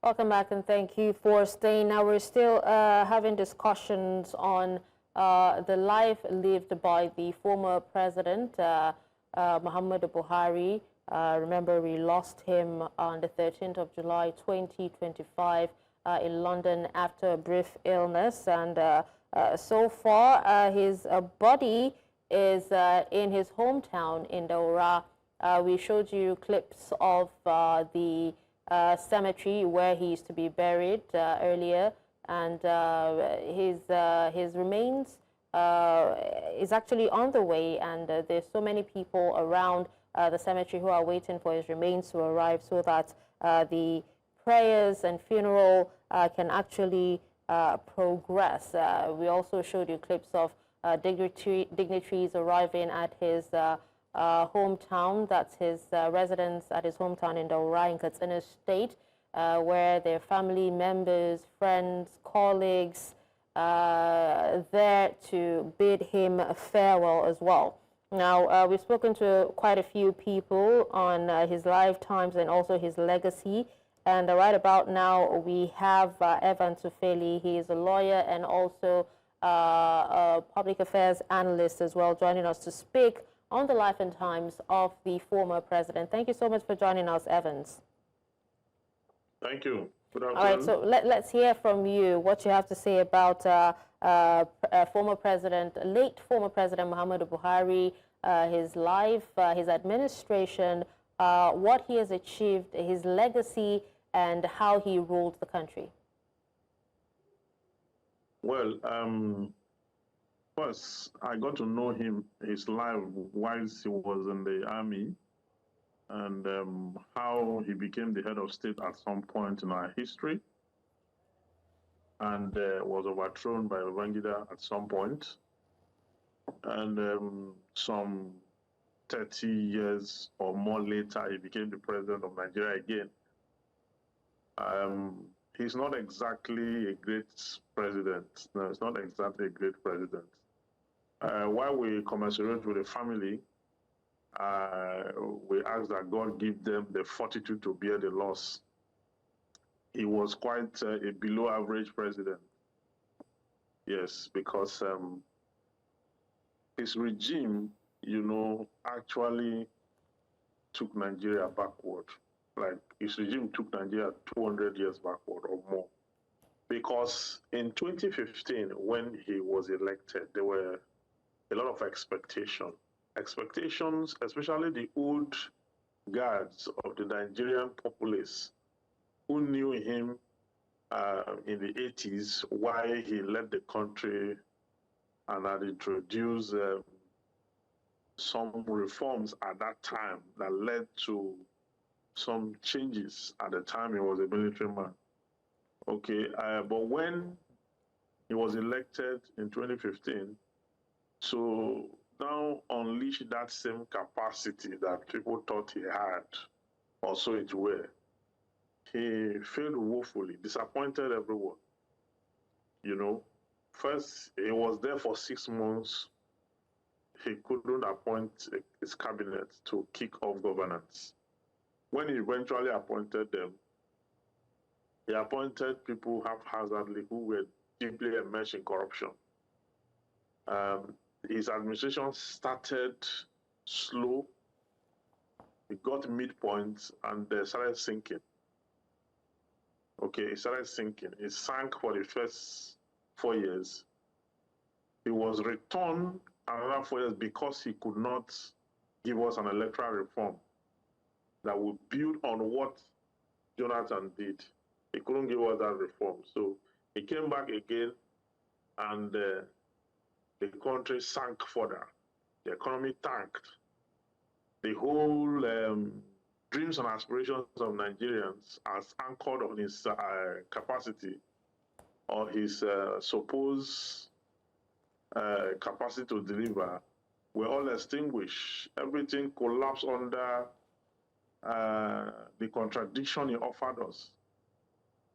Welcome back and thank you for staying. Now we're still having discussions on the life lived by the former president, Muhammadu Buhari. Remember, we lost him on the 13th of July, 2025 in London after a brief illness. And so far, his body is in his hometown in Daura. We showed you clips of the cemetery where he used to be buried earlier, and his remains is actually on the way, and there's so many people around the cemetery who are waiting for his remains to arrive so that the prayers and funeral can actually progress. We also showed you clips of dignitaries arriving at his hometown. That's his residence at his hometown in Daura in Katsina State, where their family members, friends, colleagues there to bid him farewell as well. Now, we've spoken to quite a few people on his lifetimes and also his legacy. And right about now, we have Evan Tufeli. He is a lawyer and also a public affairs analyst as well, joining us to speak on the life and times of the former president. Thank you so much for joining us, Evans. Thank you. Good afternoon. All right, so let's hear from you what you have to say about former president, late former president Muhammadu Buhari, his life, his administration, what he has achieved, his legacy, and how he ruled the country. Well, first, I got to know his life whilst he was in the army, and how he became the head of state at some point in our history, and was overthrown by Babangida at some point, and some 30 years or more later, he became the president of Nigeria again. He's not exactly a great president. No, it's not exactly a great president. While we commiserate with the family, we ask that God give them the fortitude to bear the loss. He was quite a below average president. Yes, because his regime, actually took Nigeria backward. Like, his regime took Nigeria 200 years backward or more. Because in 2015, when he was elected, there were a lot of expectations, especially the old guards of the Nigerian populace who knew him in the 80s, why he led the country and had introduced some reforms at that time that led to some changes at the time he was a military man. Okay, but when he was elected in 2015, so now unleash that same capacity that people thought he had, or so it were. He failed woefully, disappointed everyone. First, he was there for 6 months. He couldn't appoint his cabinet to kick off governance. When he eventually appointed them, he appointed people haphazardly who were deeply immersed in corruption. His administration started slow. It got midpoint and they started sinking. Okay, it started sinking. It sank for the first 4 years. He was returned another 4 years because he could not give us an electoral reform that would build on what Jonathan did. He couldn't give us that reform. So he came back again, and the country sank further. The economy tanked. The whole dreams and aspirations of Nigerians, as anchored on his capacity or his supposed capacity to deliver, were all extinguished. Everything collapsed under the contradiction he offered us.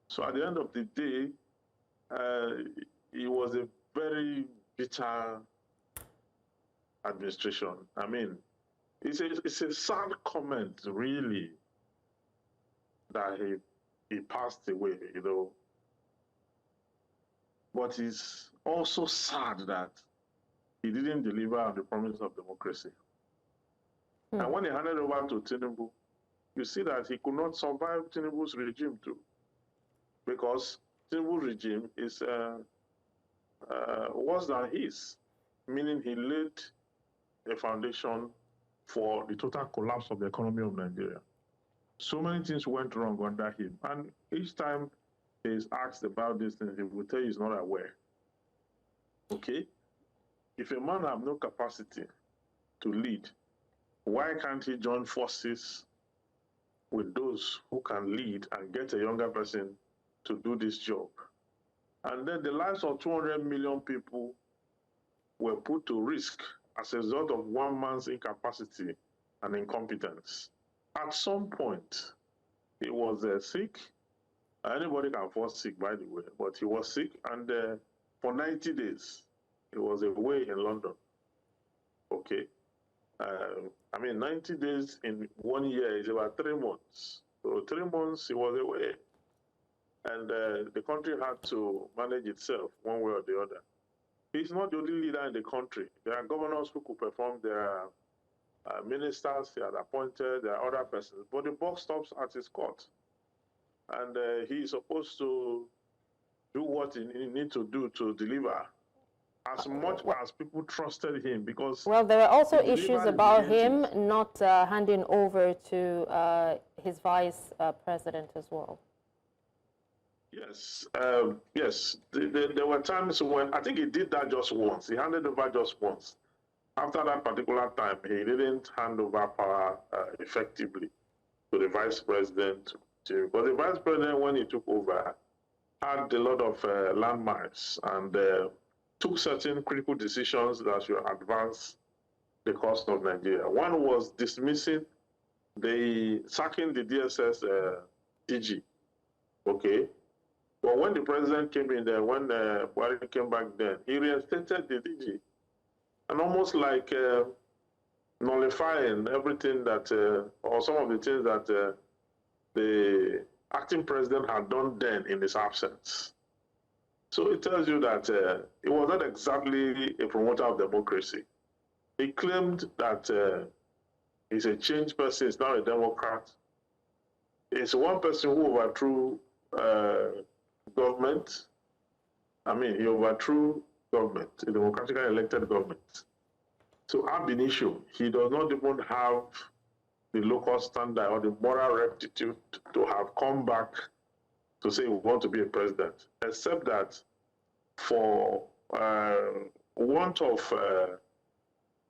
So at the end of the day, it was a very bitter administration. I mean, it's a sad comment, really, that he he passed away, you know. But it's also sad that he didn't deliver on the promise of democracy. And when he handed over to Tinubu, you see that he could not survive Tinubu's regime too, because Tinubu's regime is worse than his, meaning he laid a foundation for the total collapse of the economy of Nigeria. So many things went wrong under him, and each time he's asked about these things, he will tell you he's not aware. Okay? If a man has no capacity to lead, why can't he join forces with those who can lead and get a younger person to do this job? And then the lives of 200 million people were put to risk as a result of one man's incapacity and incompetence. At some point, he was sick. Anybody can fall sick, by the way, but he was sick, and for 90 days, he was away in London. Okay? I mean, 90 days in 1 year is about 3 months. So 3 months he was away. And the country had to manage itself one way or the other. He's not the only leader in the country. There are governors who could perform, there are ministers he had appointed, there are other persons. But the buck stops at his court. And he is supposed to do what he needs to do to deliver, as much as people trusted him, because... Well, there are also issues about him not handing over to his vice president as well. Yes, yes. There were times when, I think he did that just once. He handed over just once. After that particular time, he didn't hand over power effectively to the vice president. But the vice president, when he took over, had a lot of landmines and took certain critical decisions that should advance the cost of Nigeria. One was dismissing sacking the DSS DG. Okay. But when the president came in there, when Buhari came back then, he reinstated the DG. And almost like nullifying everything that, or some of the things that the acting president had done then in his absence. So it tells you that he was not exactly a promoter of democracy. He claimed that he's a changed person, he's now a Democrat. He's one person who overthrew government. I mean, he overthrew government, a democratically elected government. So ab initio, he does not even have the local standard or the moral rectitude to have come back to say we want to be a president, except that for want of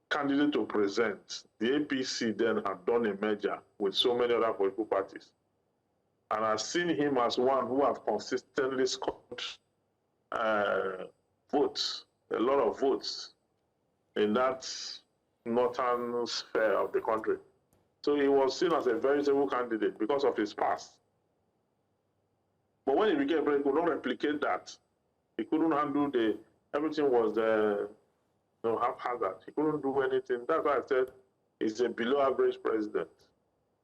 candidate to present, the APC then had done a merger with so many other political parties. And I've seen him as one who has consistently scored votes, a lot of votes in that northern sphere of the country. So he was seen as a very stable candidate because of his past. But when he became president, he could not replicate that. He couldn't handle everything was haphazard. He couldn't do anything. That's why I said he's a below average president.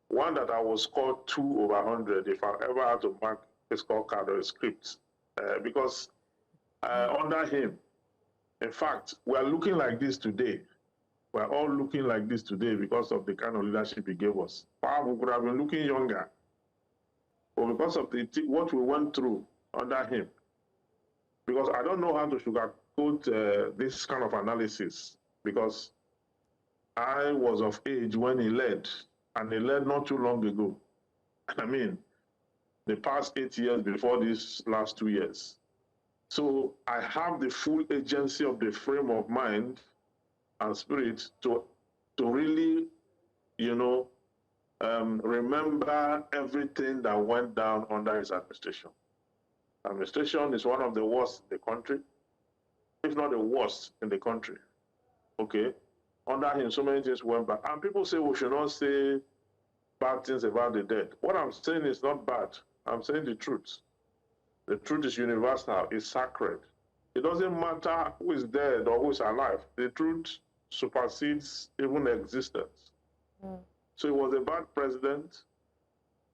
One that I was scored 2 over 100 if I ever had to mark a scorecard or a script. Because under him, in fact, we are looking like this today. We are all looking like this today because of the kind of leadership he gave us. Perhaps we could have been looking younger. But because of what we went through under him, because I don't know how to sugarcoat this kind of analysis, because I was of age when he led, and he led not too long ago. I mean, the past 8 years before these last 2 years. So I have the full agency of the frame of mind and spirit to really, remember everything that went down under his administration. Administration is one of the worst in the country, if not the worst in the country. Okay? Under him, so many things went bad. And people say we should not say bad things about the dead. What I'm saying is not bad. I'm saying the truth. The truth is universal, it's sacred. It doesn't matter who is dead or who is alive. The truth supersedes even existence. So he was a bad president.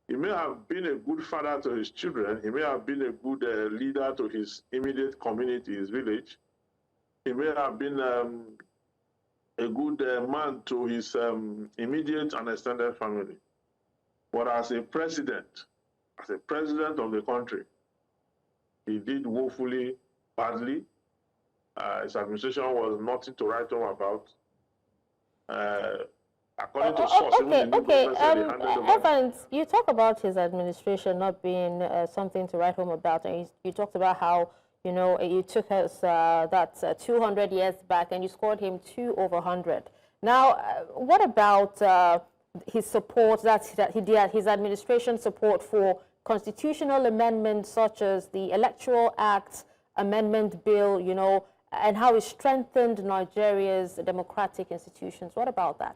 He may have been a good father to his children. He may have been a good leader to his immediate community, his village. He may have been a good man to his immediate and extended family. But as a president of the country, he did woefully badly. His administration was nothing to write home about. According to sources, even the new government said they handed over. Evans, you talk about his administration not being something to write home about, and you talked about how, you know, you took us 200 years back and you scored him 2 over 100. Now, what about his support, his administration support for constitutional amendments such as the Electoral Act Amendment Bill, you know, and how it strengthened Nigeria's democratic institutions? What about that?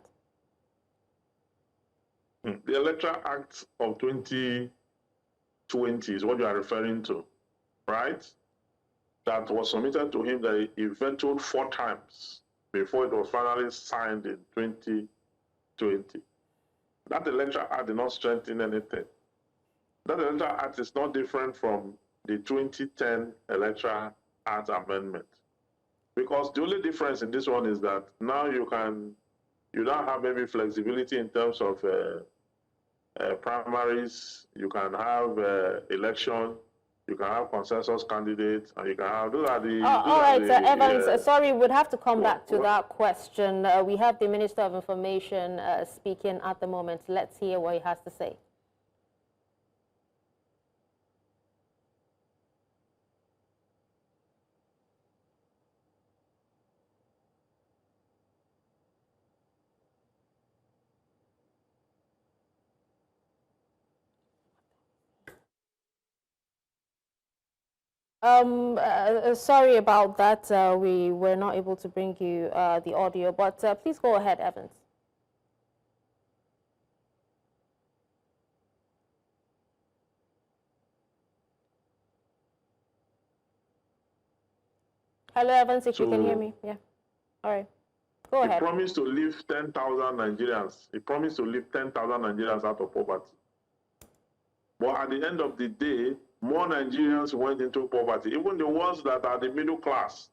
The Electoral Act of 2020 is what you are referring to, right? That was submitted to him that he vetoed 4 times before it was finally signed in 2020. That Electoral Act did not strengthen anything. That Electoral Act is not different from the 2010 Electoral Act Amendment. Because the only difference in this one is that now you don't have maybe flexibility in terms of primaries, you can have election, you can have consensus candidates, and you can have, those are the... all right, Evans, sorry, we'd have to come back to that question. We have the Minister of Information speaking at the moment. Let's hear what he has to say. Sorry about that. We were not able to bring you the audio, but please go ahead, Evans. Hello, Evans, if you can hear me. Yeah. All right. Go ahead. He promised to leave 10,000 Nigerians. He promised to leave 10,000 Nigerians out of poverty. But at the end of the day, more Nigerians went into poverty. Even the ones that are the middle class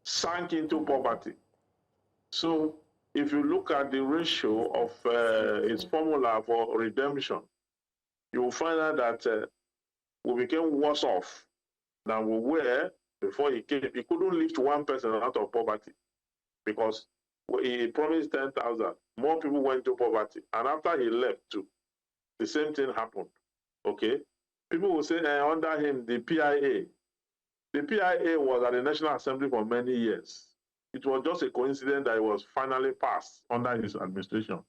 sank into poverty. So if you look at the ratio of his formula for redemption, you will find out that we became worse off than we were before he came. He couldn't lift one person out of poverty because he promised 10,000. More people went to poverty. And after he left too, the same thing happened. Okay? People will say under him, the PIA. The PIA was at the National Assembly for many years. It was just a coincidence that it was finally passed under his administration.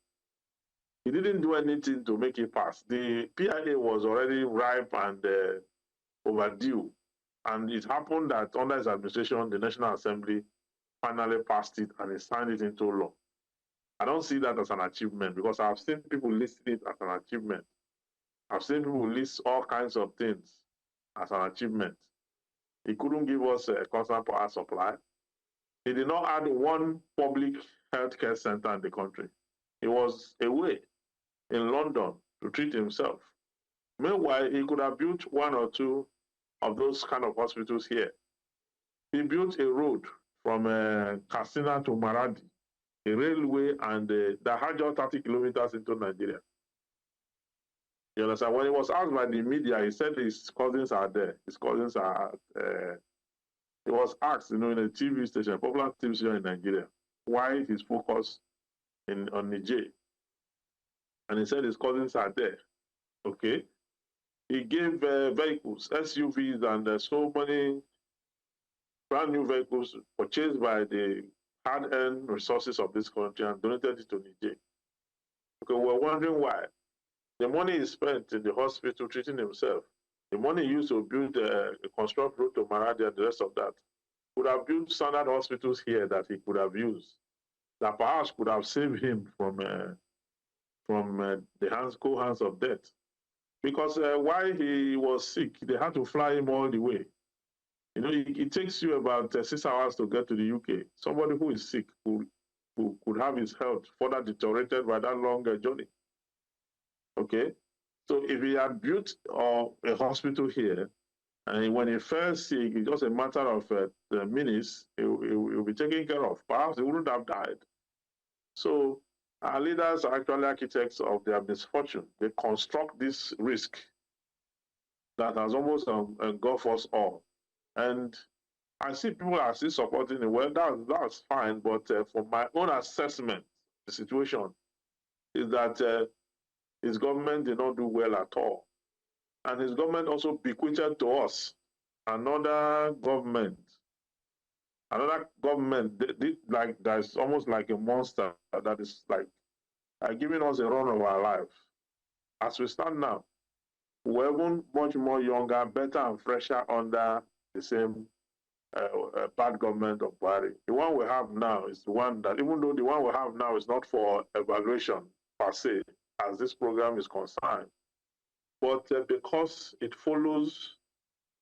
He didn't do anything to make it pass. The PIA was already ripe and overdue. And it happened that under his administration, the National Assembly finally passed it and he signed it into law. I don't see that as an achievement because I've seen people list it as an achievement. I've seen people list all kinds of things as an achievement. He couldn't give us a constant power supply. He did not add one public healthcare center in the country. He was away in London to treat himself. Meanwhile, he could have built 1 or 2 of those kind of hospitals here. He built a road from Katsina to Maradi, a railway, and that had just 30 kilometers into Nigeria. You understand? When he was asked by the media, he said his cousins are there. His cousins are, he was asked, you know, in a TV station, popular TV station in Nigeria, why his focus on Niger. And he said his cousins are there. Okay? He gave vehicles, SUVs, and so many brand new vehicles purchased by the hard-earned resources of this country and donated it to Niger. Okay, we're wondering why. The money is spent in the hospital treating himself. The money used to build construct road to Maradi and the rest of that could have built standard hospitals here that he could have used, that perhaps could have saved him from the cold hands of death. Because while he was sick, they had to fly him all the way. You know, it takes you about 6 hours to get to the UK. Somebody who is sick could have his health further deteriorated by that long journey. Okay? So if he had built a hospital here, and when he fell sick, it's just a matter of minutes, he'll be taken care of. Perhaps he wouldn't have died. So our leaders are actually architects of their misfortune. They construct this risk that has almost engulfed us all. And I see people are still supporting it. Well, that's fine, but from my own assessment, the situation is that his government did not do well at all. And his government also bequeathed to us another government, like that's almost like a monster that is like giving us a run of our life. As we stand now, we're even much more younger, better and fresher under the same bad government of Buhari. The one we have now is the one that, even though the one we have now is not for evaluation per se, as this program is concerned, but because it follows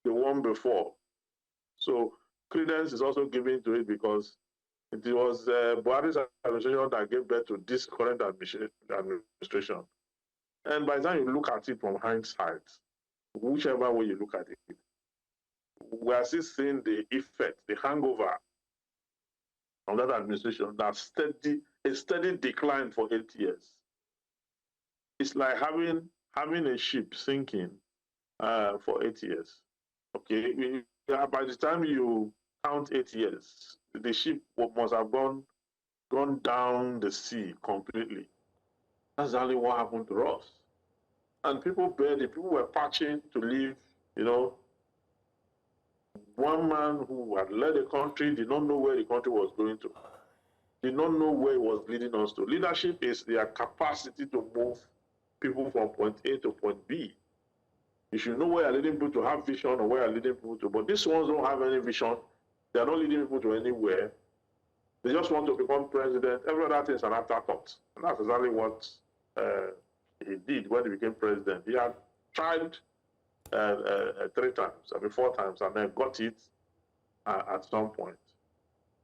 the one before. So credence is also given to it because it was Buhari's administration that gave birth to this current administration. And by the time you look at it from hindsight, whichever way you look at it, we are still seeing the effect, the hangover of that administration, that a steady decline for 8 years. It's like having a ship sinking for 8 years. Okay, by the time you count 8 years, the ship must have gone down the sea completely. That's exactly what happened to us. And people were patching to leave, one man who had led the country did not know where the country was going to, did not know where it was leading us to. Leadership is their capacity to move people from point A to point B. You should know where you're leading people to, have vision, or where you're leading people to. But these ones don't have any vision. They're not leading people to anywhere. They just want to become president. Every other thing is an afterthought. And that's exactly what he did when he became president. He had tried 3 times, 4 times, and then got it at some point.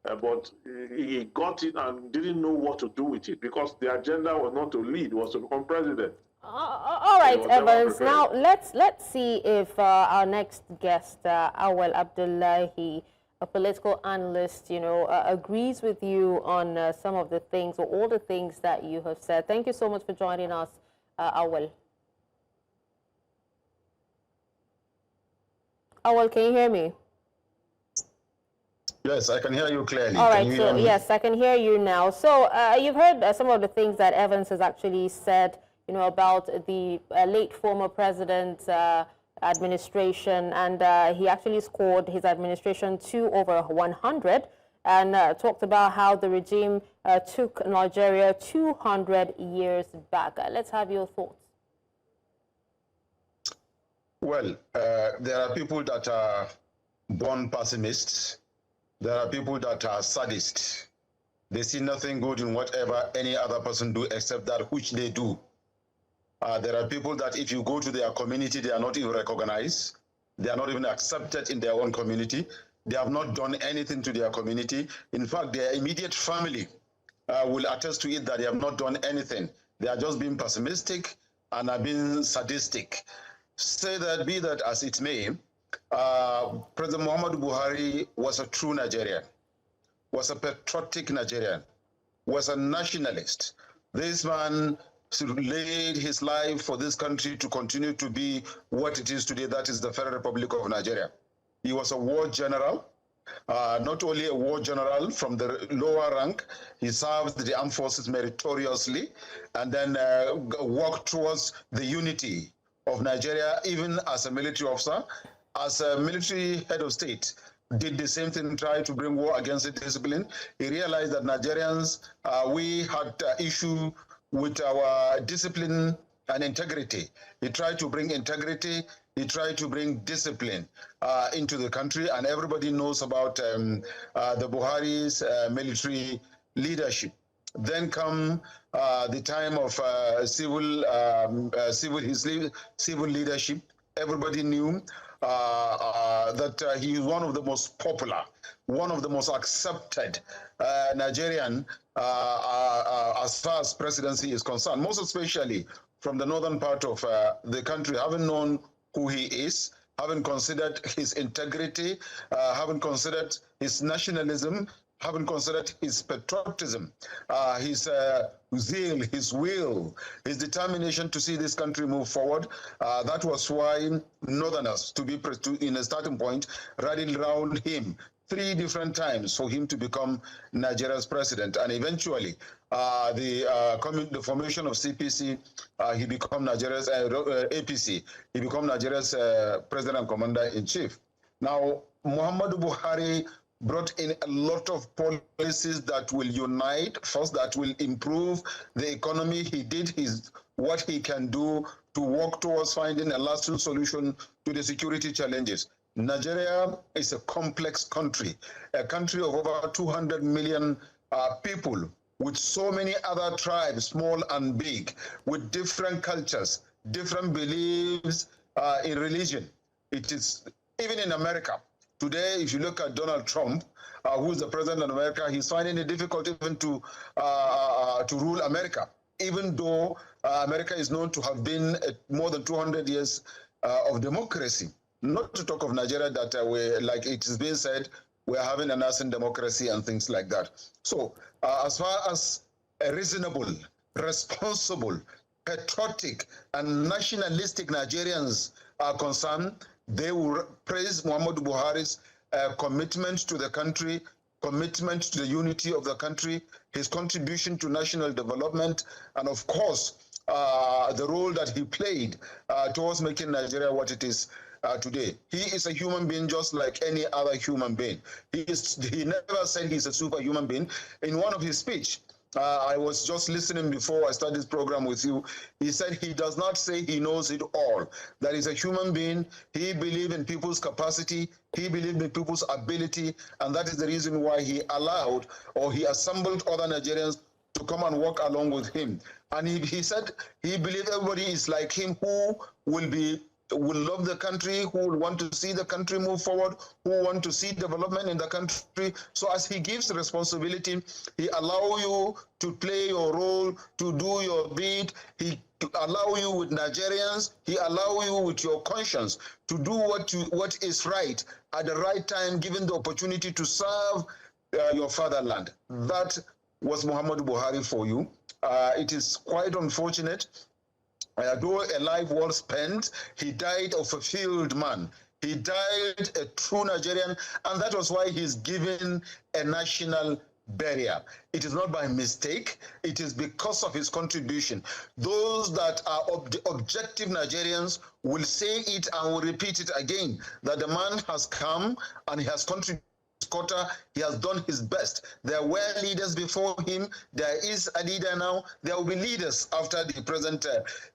But he got it and didn't know what to do with it, because the agenda was not to lead, was to become president. All right, Evans. Now let's see if our next guest, Awal Abdullahi, a political analyst, agrees with you on some of the things, or all the things that you have said. Thank you so much for joining us, Awal. Awal, can you hear me? Yes, I can hear you clearly. All right, so yes, I can hear you now. So you've heard some of the things that Evans has actually said, about the late former president's administration, and he actually scored his administration 2 over 100, and talked about how the regime took Nigeria 200 years back. Let's have your thoughts. Well, there are people that are born pessimists. There are people that are sadists. They see nothing good in whatever any other person do except that which they do. There are people that if you go to their community, they are not even recognized. They are not even accepted in their own community. They have not done anything to their community. In fact, their immediate family will attest to it that they have not done anything. They are just being pessimistic and are being sadistic. Be that as it may, President Muhammadu Buhari was a true Nigerian, was a patriotic Nigerian, was a nationalist. This man laid his life for this country to continue to be what it is today, that is the Federal Republic of Nigeria. He was a war general, not only a war general from the lower rank, he served the armed forces meritoriously, and then worked towards the unity of Nigeria, even as a military officer, as a military head of state, did the same thing, tried to bring war against the discipline. He realized that Nigerians, we had issue with our discipline and integrity. He tried to bring integrity, he tried to bring discipline into the country, and everybody knows about the Buhari's military leadership. Then come the time of civil leadership. Everybody knew that he is one of the most popular, one of the most accepted Nigerian as far as presidency is concerned, most especially from the northern part of the country, having known who he is, having considered his integrity, having considered his nationalism, having considered his patriotism, his zeal, his will, his determination to see this country move forward. That was why Northerners, in a starting point, rallied around him 3 different times for him to become Nigeria's president. And eventually, the formation of CPC, he became Nigeria's APC, he became Nigeria's president and commander-in-chief. Now, Muhammadu Buhari brought in a lot of policies that will unite, first that will improve the economy. He did what he can do to work towards finding a lasting solution to the security challenges. Nigeria is a complex country, a country of over 200 million people, with so many other tribes, small and big, with different cultures, different beliefs in religion. It is, even in America, today, if you look at Donald Trump, who is the president of America, he's finding it difficult even to rule America, even though America is known to have been more than 200 years of democracy. Not to talk of Nigeria, that like it is being said, we're having a nascent democracy and things like that. So as far as a reasonable, responsible, patriotic, and nationalistic Nigerians are concerned, they will praise Muhammadu Buhari's commitment to the country, commitment to the unity of the country, his contribution to national development, and of course, the role that he played towards making Nigeria what it is today. He is a human being just like any other human being. He never said he's a superhuman being. In one of his speech, I was just listening before I started this program with you. He said he does not say he knows it all. That he's a human being. He believes in people's capacity. He believed in people's ability. And that is the reason why he allowed, or he assembled other Nigerians to come and work along with him. And he said he believed everybody is like him, who will love the country, who will want to see the country move forward, who want to see development in the country. So as he gives responsibility, he allow you to play your role, to do your bit. He allow you with Nigerians. He allow you with your conscience to do what is right at the right time, given the opportunity to serve your fatherland. That was Muhammadu Buhari for you. It is quite unfortunate. Though a life well spent, he died a fulfilled man. He died a true Nigerian, and that was why he's given a national burial. It is not by mistake. It is because of his contribution. Those that are objective Nigerians will say it and will repeat it again, that the man has come and he has contributed. He has done his best. There were leaders before him. There is a leader now. There will be leaders after the present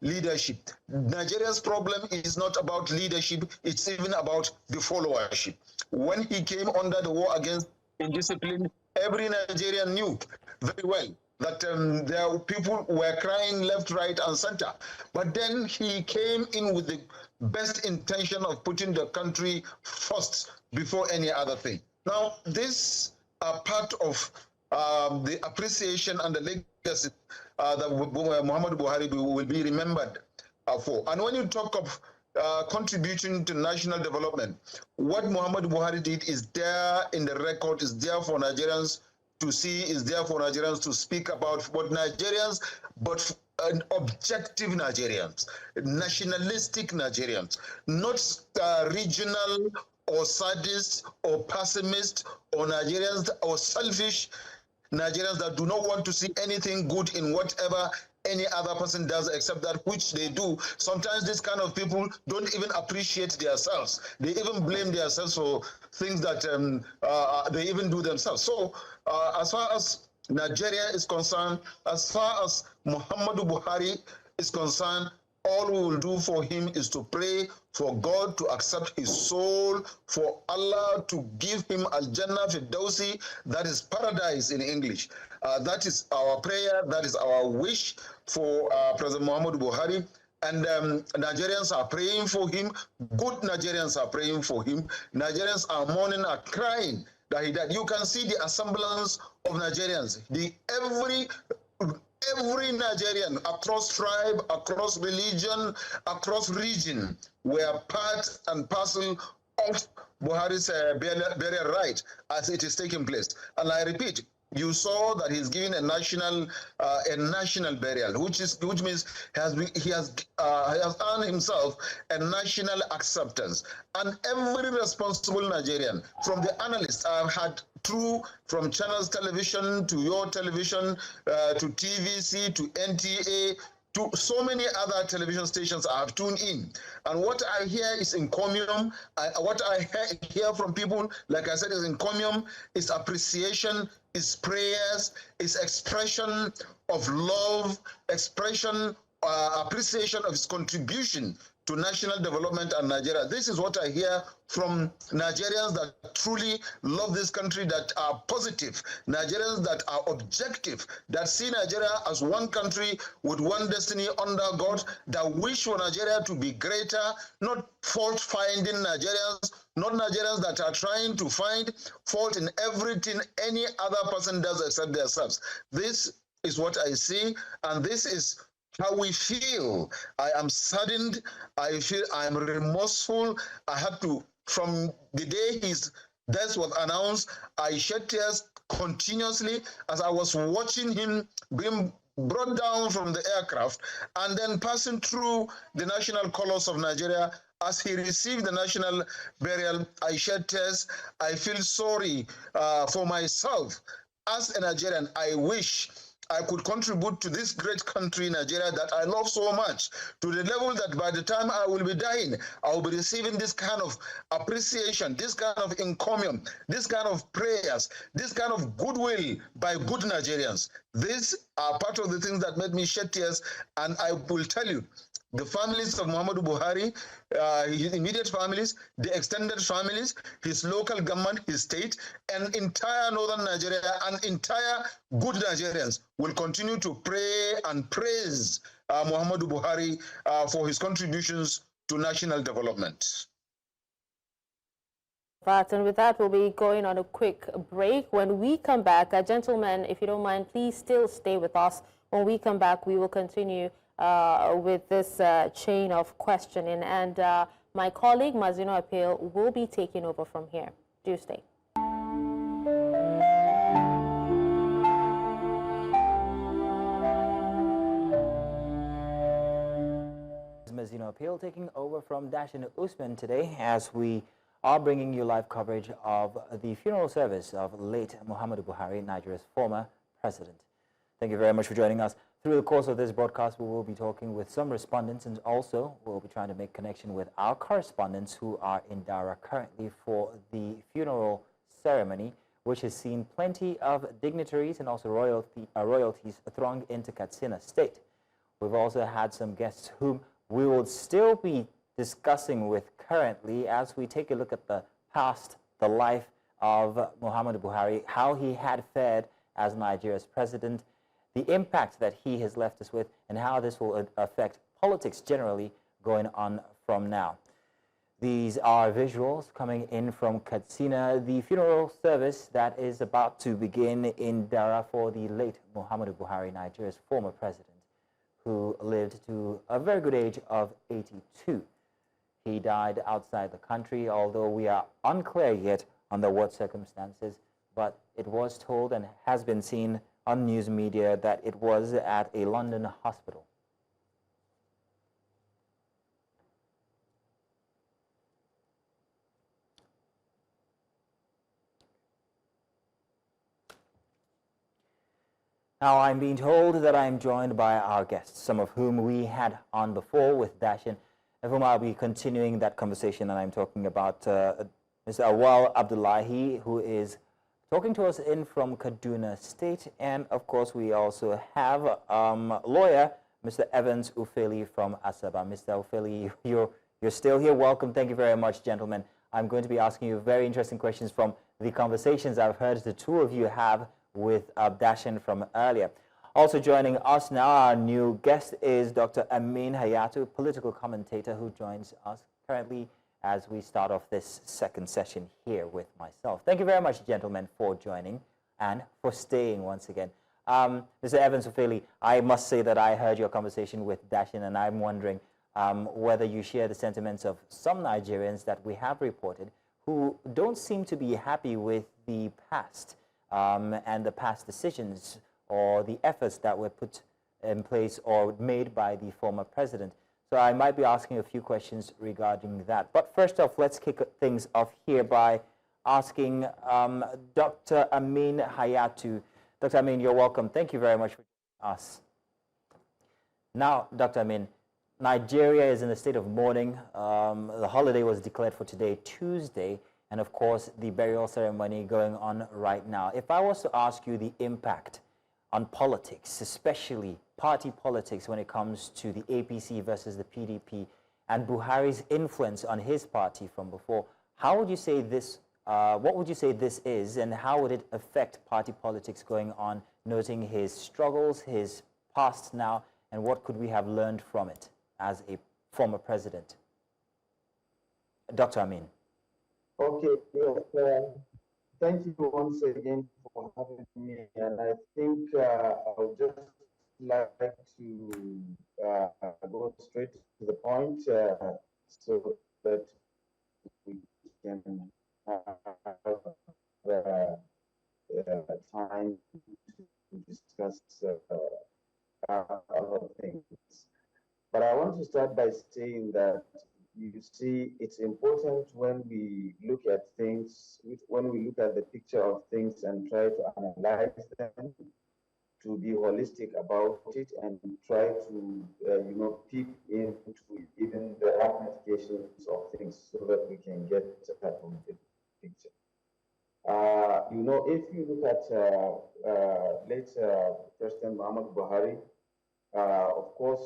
leadership. Nigeria's problem is not about leadership. It's even about the followership. When he came under the war against indiscipline, every Nigerian knew very well that there people were crying left, right, and center. But then he came in with the best intention of putting the country first before any other thing. Now, this are part of the appreciation and the legacy that Muhammadu Buhari will be remembered for. And when you talk of contributing to national development, what Muhammadu Buhari did is there in the record, is there for Nigerians to see, is there for Nigerians to speak about, what Nigerians, but objective Nigerians, nationalistic Nigerians, not regional or sadist or pessimist or Nigerians or selfish Nigerians that do not want to see anything good in whatever any other person does except that which they do. Sometimes this kind of people don't even appreciate themselves. They even blame themselves for things that they even do themselves. So as far as Nigeria is concerned, as far as Muhammadu Buhari is concerned, all we will do for him is to pray for God to accept his soul, for Allah to give him Al-Jannah Firdausi, that is paradise in English. That is our prayer, that is our wish for President Muhammadu Buhari. And Nigerians are praying for him. Good Nigerians are praying for him. Nigerians are mourning, are crying that he died. You can see the assemblance of Nigerians. every Nigerian, across tribe, across religion, across region, were part and parcel of Buhari's burial right as it is taking place. And I repeat, you saw that he's giving a national burial, which means he has earned himself a national acceptance. And every responsible Nigerian, from the analysts I've had through from Channels Television to your television to TVC to NTA to so many other television stations I have tuned in. And what I hear is encomium. What I hear from people, like I said, is encomium, is appreciation, is prayers, is expression of love, expression, appreciation of his contribution to national development and Nigeria. This is what I hear from Nigerians that truly love this country, that are positive, Nigerians that are objective, that see Nigeria as one country with one destiny under God, that wish for Nigeria to be greater, not fault-finding Nigerians, not Nigerians that are trying to find fault in everything any other person does except themselves. This is what I see, and this is how we feel. I am saddened. I feel I am remorseful. I had to, from the day his death was announced, I shed tears continuously as I was watching him being brought down from the aircraft and then passing through the national colors of Nigeria. As he received the national burial, I shed tears. I feel sorry for myself. As a Nigerian, I wish I could contribute to this great country, Nigeria, that I love so much, to the level that by the time I will be dying, I will be receiving this kind of appreciation, this kind of encomium, this kind of prayers, this kind of goodwill by good Nigerians. These are part of the things that made me shed tears, and I will tell you, the families of Muhammadu Buhari, his immediate families, the extended families, his local government, his state, and entire northern Nigeria and entire good Nigerians will continue to pray and praise Muhammadu Buhari for his contributions to national development. And with that, we'll be going on a quick break. When we come back, gentlemen, if you don't mind, please still stay with us. When we come back, we will continue with this chain of questioning, and my colleague Mazino Appeal will be taking over from here. Do stay. Mazino Appeal taking over from Dashin Usman today as we are bringing you live coverage of the funeral service of late Muhammadu Buhari, Nigeria's former president. Thank you very much for joining us. Through the course of this broadcast, we will be talking with some respondents, and also we'll be trying to make connection with our correspondents who are in Daura currently for the funeral ceremony, which has seen plenty of dignitaries and also royalties throng into Katsina State. We've also had some guests whom we will still be discussing with currently as we take a look at the past, the life of Muhammadu Buhari, how he had fared as Nigeria's president, the impact that he has left us with, and how this will affect politics generally going on from now. These are visuals coming in from Katsina, the funeral service that is about to begin in Daura for the late Muhammadu Buhari, Nigeria's former president, who lived to a very good age of 82. He died outside the country, although we are unclear yet under what circumstances, but it was told and has been seen on news media that it was at a London hospital. Now, I'm being told that I'm joined by our guests, some of whom we had on before with Dashin, of whom I'll be continuing that conversation, and I'm talking about Mr. Awal Abdullahi, who is talking to us in from Katsina State, and of course we also have lawyer Mr. Evans Ufeli from Asaba. Mr. Ufeli, you're still here. Welcome. Thank you very much, gentlemen. I'm going to be asking you very interesting questions from the conversations I've heard the two of you have with Dashin from earlier. Also joining us now, our new guest is Dr. Amin Hayatu, political commentator who joins us currently as we start off this second session here with myself. Thank you very much, gentlemen, for joining and for staying once again. Mr. Evans Ofeli, I must say that I heard your conversation with Dashin, and I'm wondering whether you share the sentiments of some Nigerians that we have reported who don't seem to be happy with the past and the past decisions or the efforts that were put in place or made by the former president. So I might be asking a few questions regarding that. But first off, let's kick things off here by asking Dr. Amin Hayatu. Dr. Amin, you're welcome. Thank you very much for joining us. Now, Dr. Amin, Nigeria is in a state of mourning. The holiday was declared for today, Tuesday, and of course, the burial ceremony going on right now. If I was to ask you the impact on politics, especially party politics when it comes to the APC versus the PDP and Buhari's influence on his party from before, how would you say this, what would you say this is, and how would it affect party politics going on, noting his struggles, his past now, and what could we have learned from it as a former president? Dr. Amin. Okay, yes. Thank you once again for having me. And I think I would just like to go straight to the point so that we can have time to discuss other things. But I want to start by saying that you see, it's important when we look at things, when we look at the picture of things and try to analyze them, to be holistic about it and try to, peep into even the ramifications of things so that we can get a complete picture. If you look at late President Muhammadu Buhari, of course,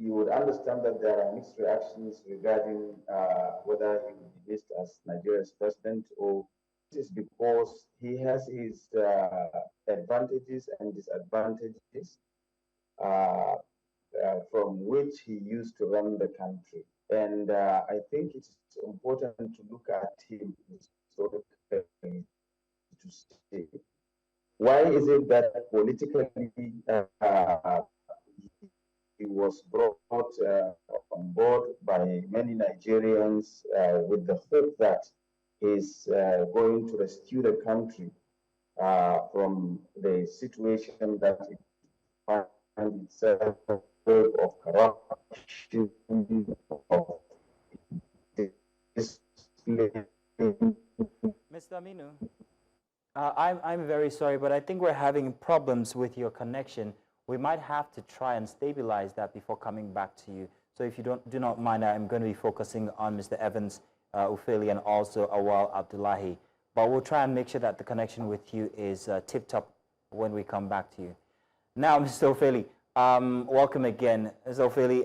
you would understand that there are mixed reactions regarding whether he will be listed as Nigeria's president, or it is because he has his advantages and disadvantages from which he used to run the country. And I think it's important to look at him historically to see why is it that politically he was brought on board by many Nigerians with the hope that he's going to rescue the country from the situation that it finds itself of corruption, of Mr. Aminu, I'm very sorry, but I think we're having problems with your connection. We might have to try and stabilize that before coming back to you. So if you do not mind, I'm going to be focusing on Mr. Evans Ofeli and also Awal Abdullahi. But we'll try and make sure that the connection with you is tip-top when we come back to you. Now, Mr. Ofeli, welcome again. Mr. Ofeli,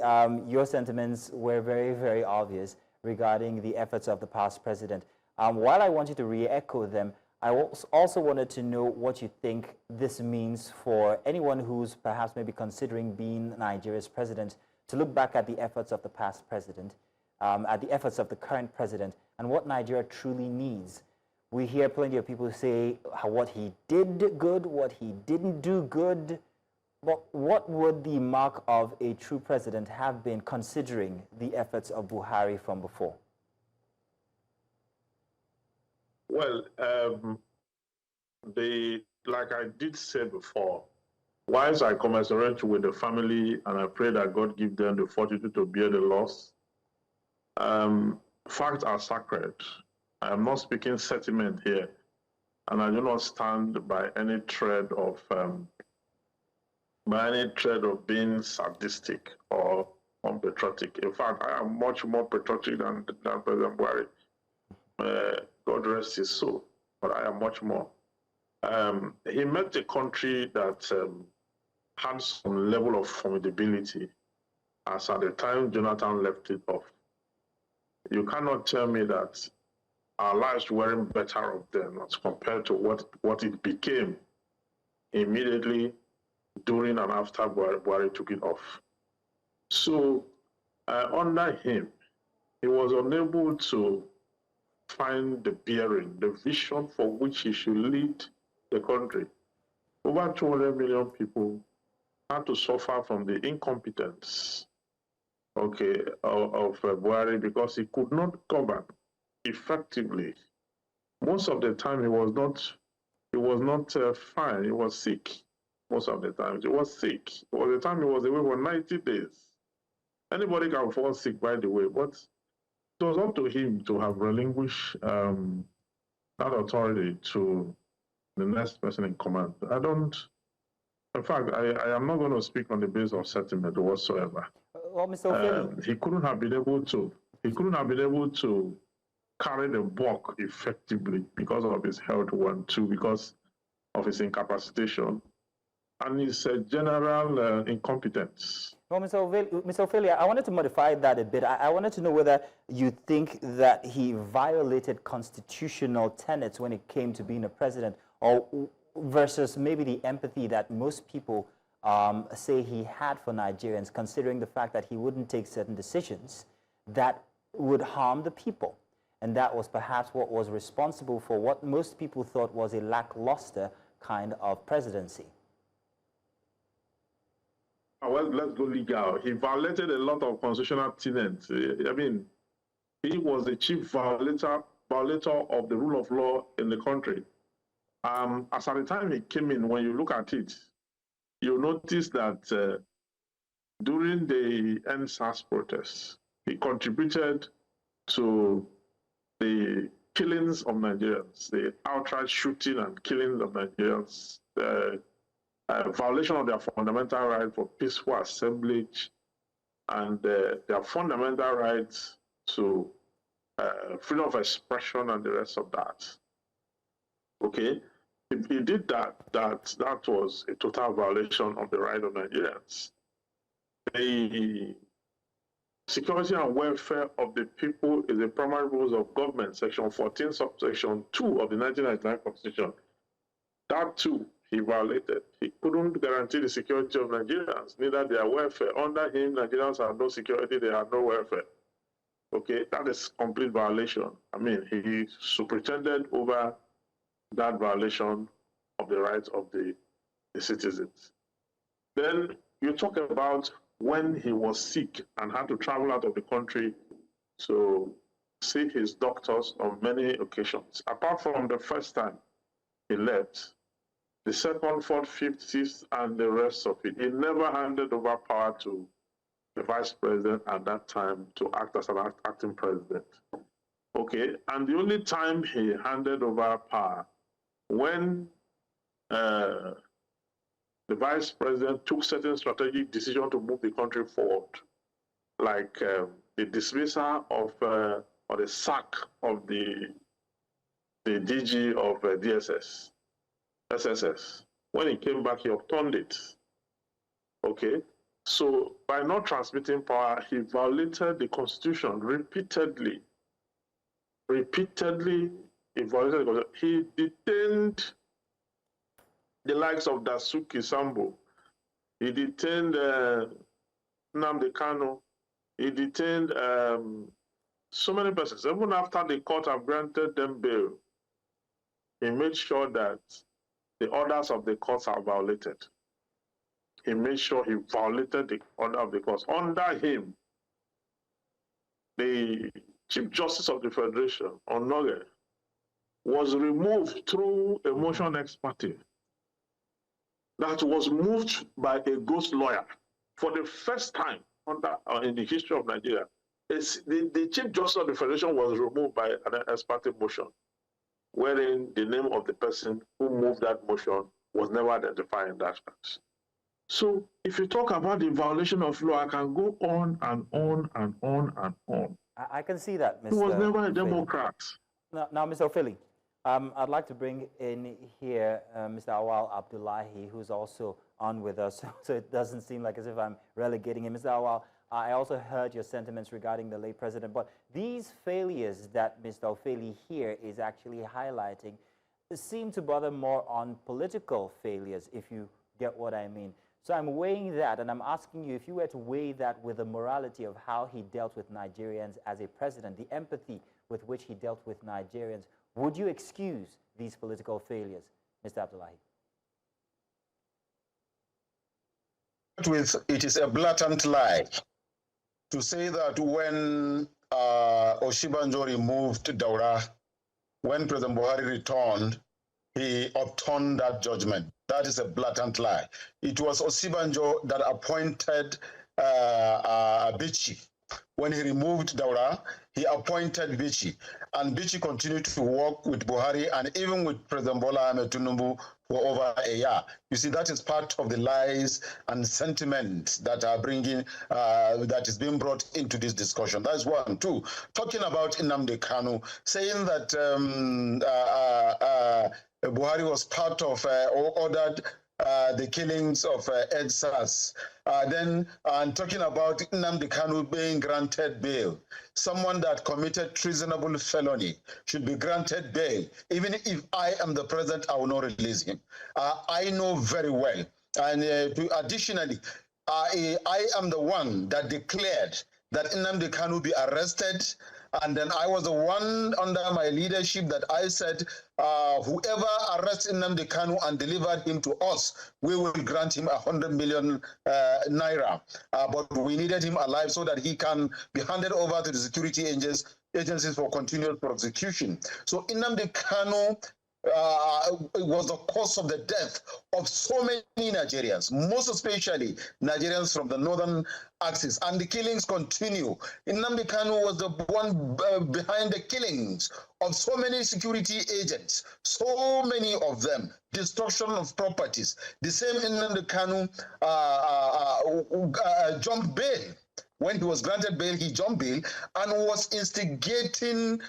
your sentiments were very, very obvious regarding the efforts of the past president. While I want you to re-echo them, I also wanted to know what you think this means for anyone who's perhaps maybe considering being Nigeria's president, to look back at the efforts of the past president, at the efforts of the current president, and what Nigeria truly needs. We hear plenty of people say what he did good, what he didn't do good. But what would the mark of a true president have been considering the efforts of Buhari from before? Well, like I did say before, whilst I commiserate with the family and I pray that God give them the fortitude to bear the loss, facts are sacred. I am not speaking sentiment here, and I do not stand by any thread of being sadistic or unpatriotic. In fact, I am much more patriotic than President Buhari. God rest his soul, but I am much more. He met a country that had some level of formidability as at the time Jonathan left it off. You cannot tell me that our lives weren't better off then as compared to what it became immediately during and after Buhari took it off. So under him, he was unable to find the bearing, the vision for which he should lead the country. over 200 million people had to suffer from the incompetence, okay, of Buhari because he could not govern effectively. Most of the time, he was not fine. He was sick. Most of the time, he was sick. There was a time he was away for 90 days. Anybody can fall sick, by the way, but it was up to him to have relinquished that authority to the next person in command. In fact, I am not going to speak on the basis of sentiment whatsoever. Well, Mr. Ofeli, He couldn't have been able to carry the buck effectively because of his health, one, two, because of his incapacitation, and his general incompetence. well, Mr. Ofeli, I wanted to modify that a bit. I wanted to know whether you think that he violated constitutional tenets when it came to being a president, or versus maybe the empathy that most people say he had for Nigerians, considering the fact that he wouldn't take certain decisions that would harm the people. And that was perhaps what was responsible for what most people thought was a lackluster kind of presidency. Well, let's go legal. He violated a lot of constitutional tenets. I mean, he was the chief violator of the rule of law in the country. As at the time he came in, when you look at it, you'll notice that during the NSAS protests, he contributed to the killings of Nigerians, the outright shooting and killings of Nigerians, the violation of their fundamental right for peaceful assemblage, and their fundamental rights to freedom of expression and the rest of that. Okay, if he did that, that was a total violation of the right of Nigerians. The security and welfare of the people is the primary rules of government, section 14, subsection 2 of the 1999 Constitution. That too, he violated. He couldn't guarantee the security of Nigerians, neither their welfare. Under him, Nigerians have no security, they have no welfare. Okay, that is complete violation. I mean, he superintended over that violation of the rights of the citizens. Then you talk about when he was sick and had to travel out of the country to see his doctors on many occasions. Apart from the first time he left, the second, fourth, fifth, sixth, and the rest of it, he never handed over power to the vice president at that time to act as an acting president. Okay, and the only time he handed over power, when the vice president took certain strategic decisions to move the country forward, like the dismissal of or the sack of the DG of SSS. When he came back, he overturned it. Okay, so by not transmitting power, he violated the Constitution repeatedly. Repeatedly, he violated the Constitution. He detained the likes of Dasuki Sambo. He detained Nnamdi Kanu. He detained so many persons. Even after the court have granted them bail, he made sure that the orders of the courts are violated. He made sure he violated the order of the courts. Under him, the Chief Justice of the Federation, Onoge, was removed through a motion ex parte that was moved by a ghost lawyer for the first time in the history of Nigeria. The Chief Justice of the Federation was removed by an ex parte motion, wherein the name of the person who moved that motion was never identified in that fact. So if you talk about the violation of law, I can go on and on and on and on. I can see that, Mr. He was never a Ofeli. Democrat. Now, Mr. Ofeli, I'd like to bring in here Mr. Awal Abdullahi, who's also on with us, so it doesn't seem like as if I'm relegating him. Mr. Awal, I also heard your sentiments regarding the late president, but these failures that Mr. Ofeli here is actually highlighting seem to bother more on political failures, if you get what I mean. So I'm weighing that, and I'm asking you, if you were to weigh that with the morality of how he dealt with Nigerians as a president, the empathy with which he dealt with Nigerians, would you excuse these political failures, Mr. Abdullahi? with, it is a blatant lie to say that when Oshibanjo removed Daura, when President Buhari returned, he overturned that judgment. That is a blatant lie. It was Osibanjo that appointed Bichi. When he removed Daura, he appointed Bichi. And Bichi continued to work with Buhari and even with President Bola Tinubu for over a year. You see, that is part of the lies and sentiments that are bringing, that is being brought into this discussion. That's one. Two, talking about Nnamdi Kanu, saying that Buhari was part of or ordered the killings of EDSAS. Then talking about Nnamdi Kanu being granted bail. Someone that committed treasonable felony should be granted bail. Even if I am the president, I will not release him. I know very well. And additionally, I am the one that declared that Nnamdi Kanu be arrested. And then I was the one under my leadership that I said, whoever arrests Nnamdi Kanu and delivered him to us, we will grant him 100 million naira. But we needed him alive so that he can be handed over to the security agencies for continued prosecution. So Nnamdi Kanu was the cause of the death of so many Nigerians, most especially Nigerians from the northern axis, and the killings continue. Nnamdi Kanu was the one behind the killings of so many security agents, so many of them, destruction of properties. The same Nnamdi Kanu jumped bail. When he was granted bail, he jumped bail and was instigating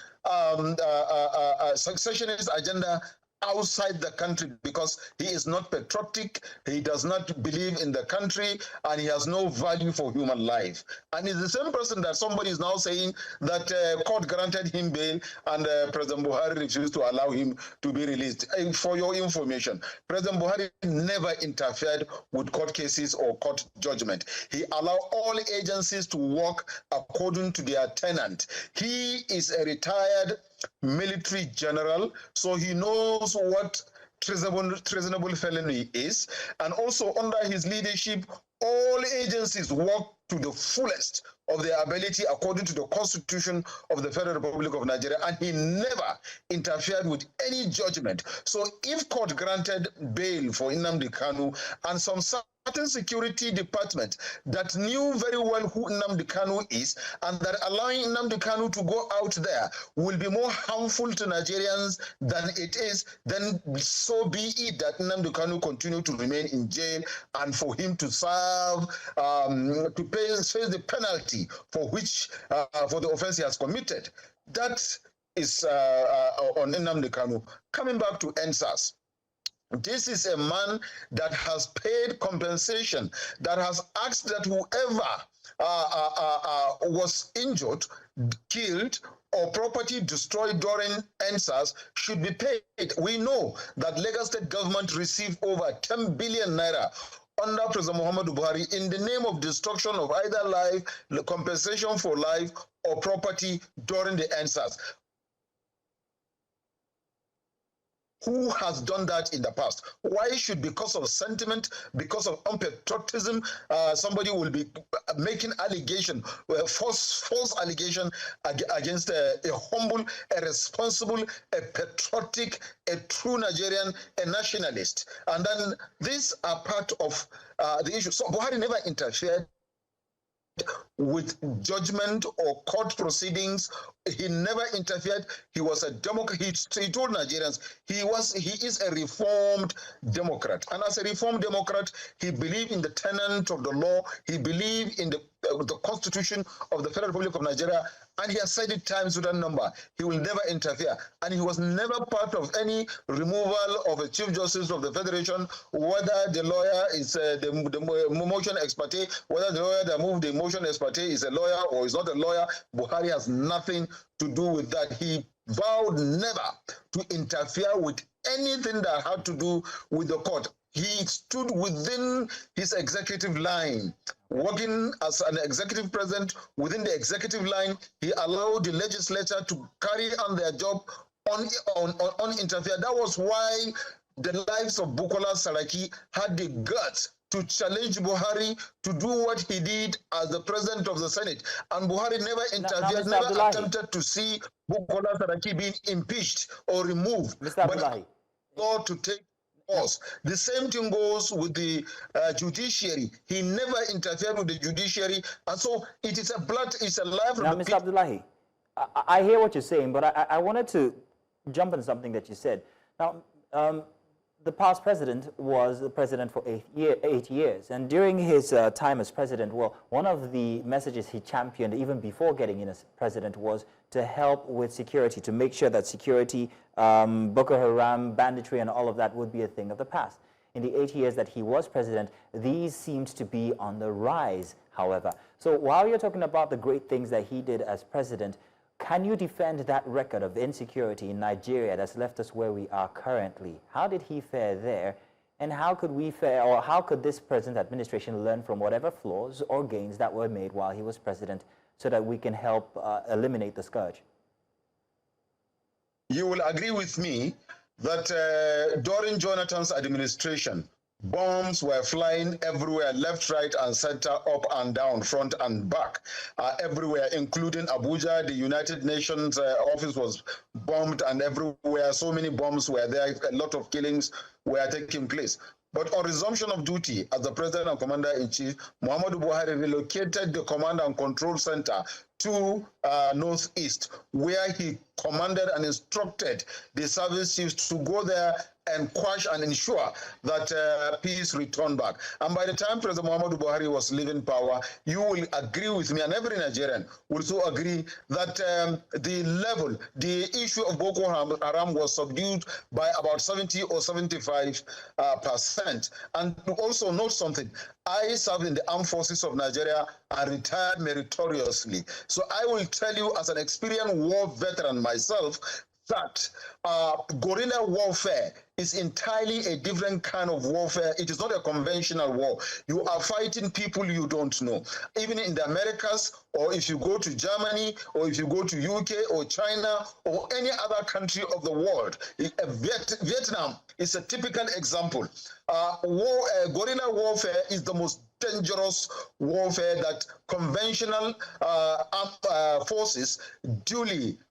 successionist agenda outside the country because he is not patriotic, he does not believe in the country, and he has no value for human life. And it's the same person that somebody is now saying that court granted him bail and President Buhari refused to allow him to be released. For your information, President Buhari never interfered with court cases or court judgment. He allowed all agencies to work according to their tenant. He is a retired military general, so he knows what treasonable felony is, and also under his leadership, all agencies work to the fullest of their ability according to the Constitution of the Federal Republic of Nigeria, and he never interfered with any judgment. So if court granted bail for Nnamdi Kanu and some certain security department that knew very well who Nnamdi Kanu is, and that allowing Nnamdi Kanu to go out there will be more harmful to Nigerians than it is, then so be it that Nnamdi Kanu continue to remain in jail and for him to serve, to face the penalty for which, for the offense he has committed. That is on Nnamdi Kanu. Coming back to NSAS. This is a man that has paid compensation, that has asked that whoever was injured, killed, or property destroyed during NSAS should be paid. We know that Lagos State government received over 10 billion naira under President Muhammadu Buhari in the name of destruction of either life, compensation for life, or property during the NSAS. Who has done that in the past? Why should, because of sentiment, because of unpatriotism, somebody will be making allegation, false allegation against a humble, a responsible, a patriotic, a true Nigerian, a nationalist? And then these are part of the issue. So Buhari never interfered with judgment or court proceedings. He never interfered. He was a Democrat. He told Nigerians he is a reformed Democrat, and as a reformed Democrat, he believed in the tenet of the law. He believed in the Constitution of the Federal Republic of Nigeria, and he has said it times without number. He will never interfere, and he was never part of any removal of a Chief Justice of the Federation, whether the lawyer is the motion experte, whether the lawyer that moved the motion experte is a lawyer or is not a lawyer. Buhari has nothing to do with that. He vowed never to interfere with anything that had to do with the court. He stood within his executive line, working as an executive president within the executive line. He allowed the legislature to carry on their job uninterfered. That was why the lives of Bukola Saraki had the guts to challenge Buhari to do what he did as the president of the Senate. And Buhari never interfered, never attempted to see Bukola Saraki being impeached or removed. Mr. Abdullahi. But to take course. The same thing goes with the judiciary. He never interfered with the judiciary. And so it is a blood, it's a life. Now, Mr. Abdullahi, I hear what you're saying, but I wanted to jump on something that you said. Now, the past president was the president for 8 years, and during his time as president, well, one of the messages he championed even before getting in as president was to help with security, to make sure that security, Boko Haram, banditry, and all of that would be a thing of the past. In the 8 years that he was president, these seemed to be on the rise, however. So while you're talking about the great things that he did as president, can you defend that record of insecurity in Nigeria that's left us where we are currently? How did he fare there? And how could we fare, or how could this present administration learn from whatever flaws or gains that were made while he was president so that we can help eliminate the scourge? You will agree with me that during Jonathan's administration, bombs were flying everywhere, left, right, and center, up and down, front and back, everywhere, including Abuja. The United Nations office was bombed, and everywhere, so many bombs were there. A lot of killings were taking place. But on resumption of duty as the President and Commander-in-Chief, Muhammadu Buhari relocated the Command and Control Center to Northeast, where he commanded and instructed the service chiefs to go there and quash and ensure that peace returned back. And by the time President Muhammadu Buhari was leaving power, you will agree with me, and every Nigerian will so agree, that the issue of Boko Haram was subdued by about 70 or 75%. And to also note something, I served in the armed forces of Nigeria and retired meritoriously. So I will tell you, as an experienced war veteran myself, that guerrilla warfare is entirely a different kind of warfare. It is not a conventional war. You are fighting people you don't know. Even in the Americas, or if you go to Germany, or if you go to UK or China or any other country of the world, Vietnam is a typical example. Guerrilla warfare is the most dangerous warfare that conventional forces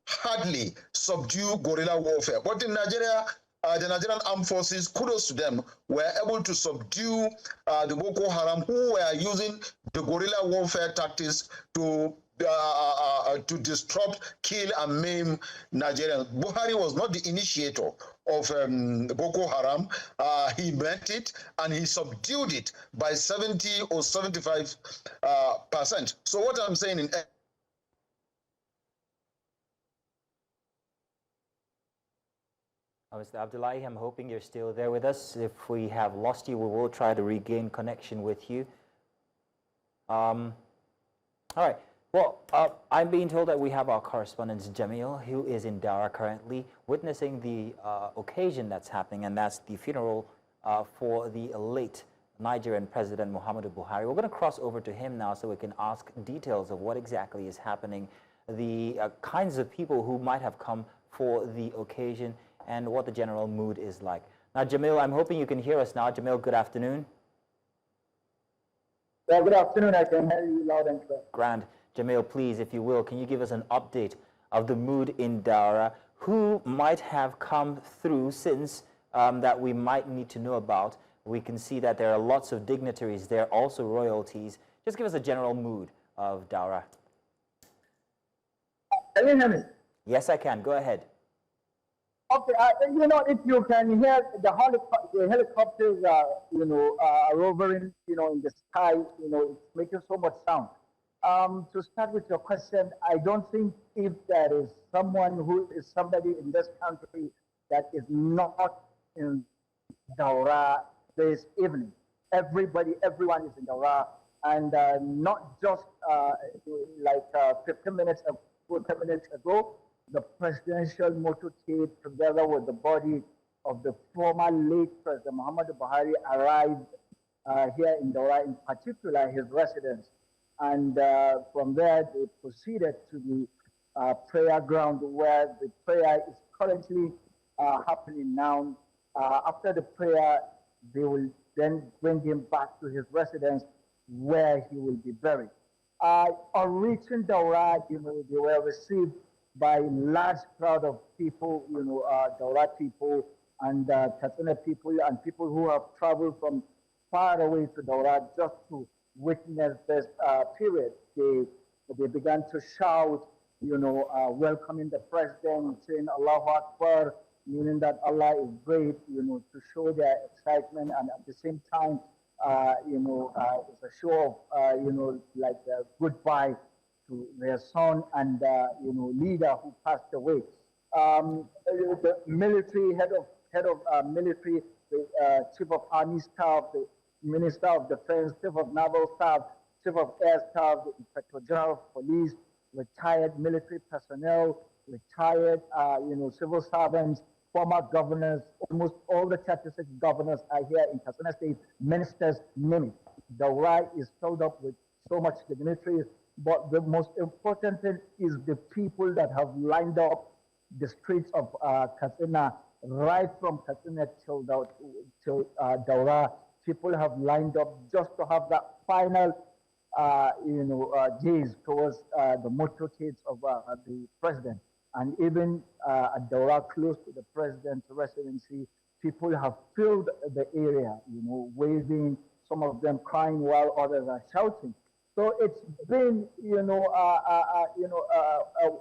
hardly subdue guerrilla warfare. But in Nigeria, the Nigerian armed forces, kudos to them, were able to subdue the Boko Haram, who were using the guerrilla warfare tactics to disrupt, kill, and maim Nigerians. Buhari was not the initiator of Boko Haram. He met it, and he subdued it by 70 or 75%. So what I'm saying in Mr. Abdullahi, I'm hoping you're still there with us. If we have lost you, we will try to regain connection with you. All right. Well, I'm being told that we have our correspondent, Jamil, who is in Daura currently, witnessing the occasion that's happening, and that's the funeral for the late Nigerian President Muhammadu Buhari. We're going to cross over to him now so we can ask details of what exactly is happening, the kinds of people who might have come for the occasion, and what the general mood is like. Now, Jamil, I'm hoping you can hear us now. Jamil, good afternoon. Yeah, good afternoon. I can hear you loud and clear. Grand. Jamil, please, if you will, can you give us an update of the mood in Daura? Who might have come through since that we might need to know about? We can see that there are lots of dignitaries there, also royalties. Just give us a general mood of Daura. Can you hear me? Yes, I can. Go ahead. Okay, you know, if you can hear the helicopters, rovering, in the sky, it's making so much sound. To start with your question, I don't think if there is somebody in this country that is not in Daura this evening. Everyone is in Daura, and not just 15 minutes ago, the presidential motorcade, together with the body of the former late President Muhammadu Buhari, arrived here in Daura, in particular his residence. And from there, they proceeded to the prayer ground, where the prayer is currently happening now. After the prayer, they will then bring him back to his residence where he will be buried. On reaching Daura, they were received by a large crowd of people, Daura people and Katsina people and people who have traveled from far away to Daura just to witness this period. They began to shout, welcoming the president, saying Allahu Akbar, meaning that Allah is great, to show their excitement, and at the same time, it's a show of, like a goodbye to their son and, leader who passed away. The military, head of military, the chief of army staff, the minister of defense, chief of naval staff, chief of air staff, the inspector general of police, retired military personnel, retired, civil servants, former governors, almost all the 36 governors are here in Katsina State, ministers, name it. Daura is filled up with so much dignitaries, but the most important thing is the people that have lined up the streets of Katsina, right from Katsina till Daura. People have lined up just to have that final, gaze towards the motorcades of the president. And even at Daura, close to the president's residency, people have filled the area, waving, some of them crying while others are shouting. So it's been,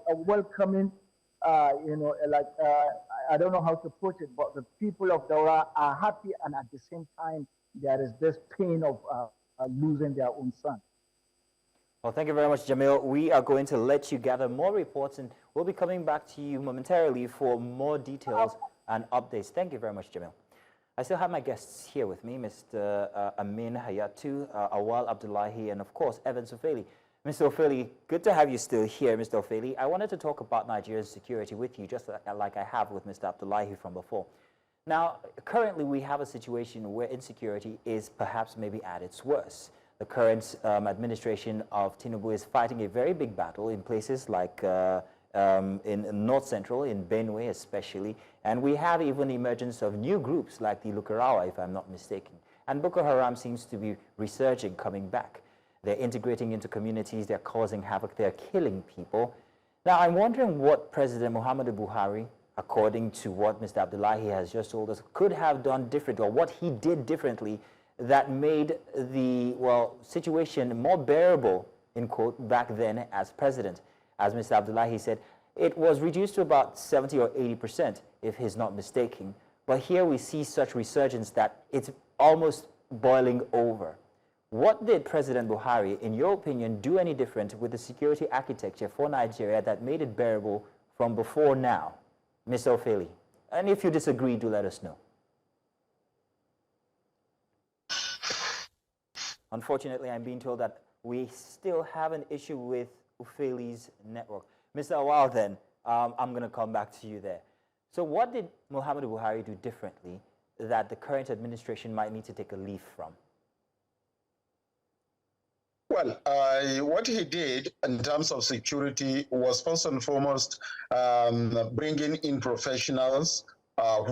a welcoming, I don't know how to put it, but the people of Daura are happy, and at the same time, there is this pain of losing their own son. Well, thank you very much, Jamil. We are going to let you gather more reports, and we'll be coming back to you momentarily for more details and updates. Thank you very much, Jamil. I still have my guests here with me, Mr. Amin Hayatu, Awal Abdullahi, and of course, Evans Ofeli. Mr. Ofeli, good to have you still here, Mr. Ofeli. I wanted to talk about Nigeria's security with you, just like I have with Mr. Abdullahi from before. Now, currently, we have a situation where insecurity is perhaps maybe at its worst. The current administration of Tinubu is fighting a very big battle in places like in North Central, in Benue especially, and we have even the emergence of new groups like the Lukarawa, if I'm not mistaken. And Boko Haram seems to be resurging, coming back. They're integrating into communities, they're causing havoc, they're killing people. Now, I'm wondering what President Muhammadu Buhari, according to what Mr. Abdullahi has just told us, could have done different, or what he did differently that made the, situation more bearable, in quote, back then as president. As Mr. Abdullahi said, it was reduced to about 70 or 80%, if he's not mistaken. But here we see such resurgence that it's almost boiling over. What did President Buhari, in your opinion, do any different with the security architecture for Nigeria that made it bearable from before now? Mr. Ofeli. And if you disagree, do let us know. Unfortunately, I'm being told that we still have an issue with Ofeli's network. Mr. Awal, then, I'm going to come back to you there. So what did Muhammadu Buhari do differently that the current administration might need to take a leaf from? Well, what he did in terms of security was first and foremost bringing in professionals,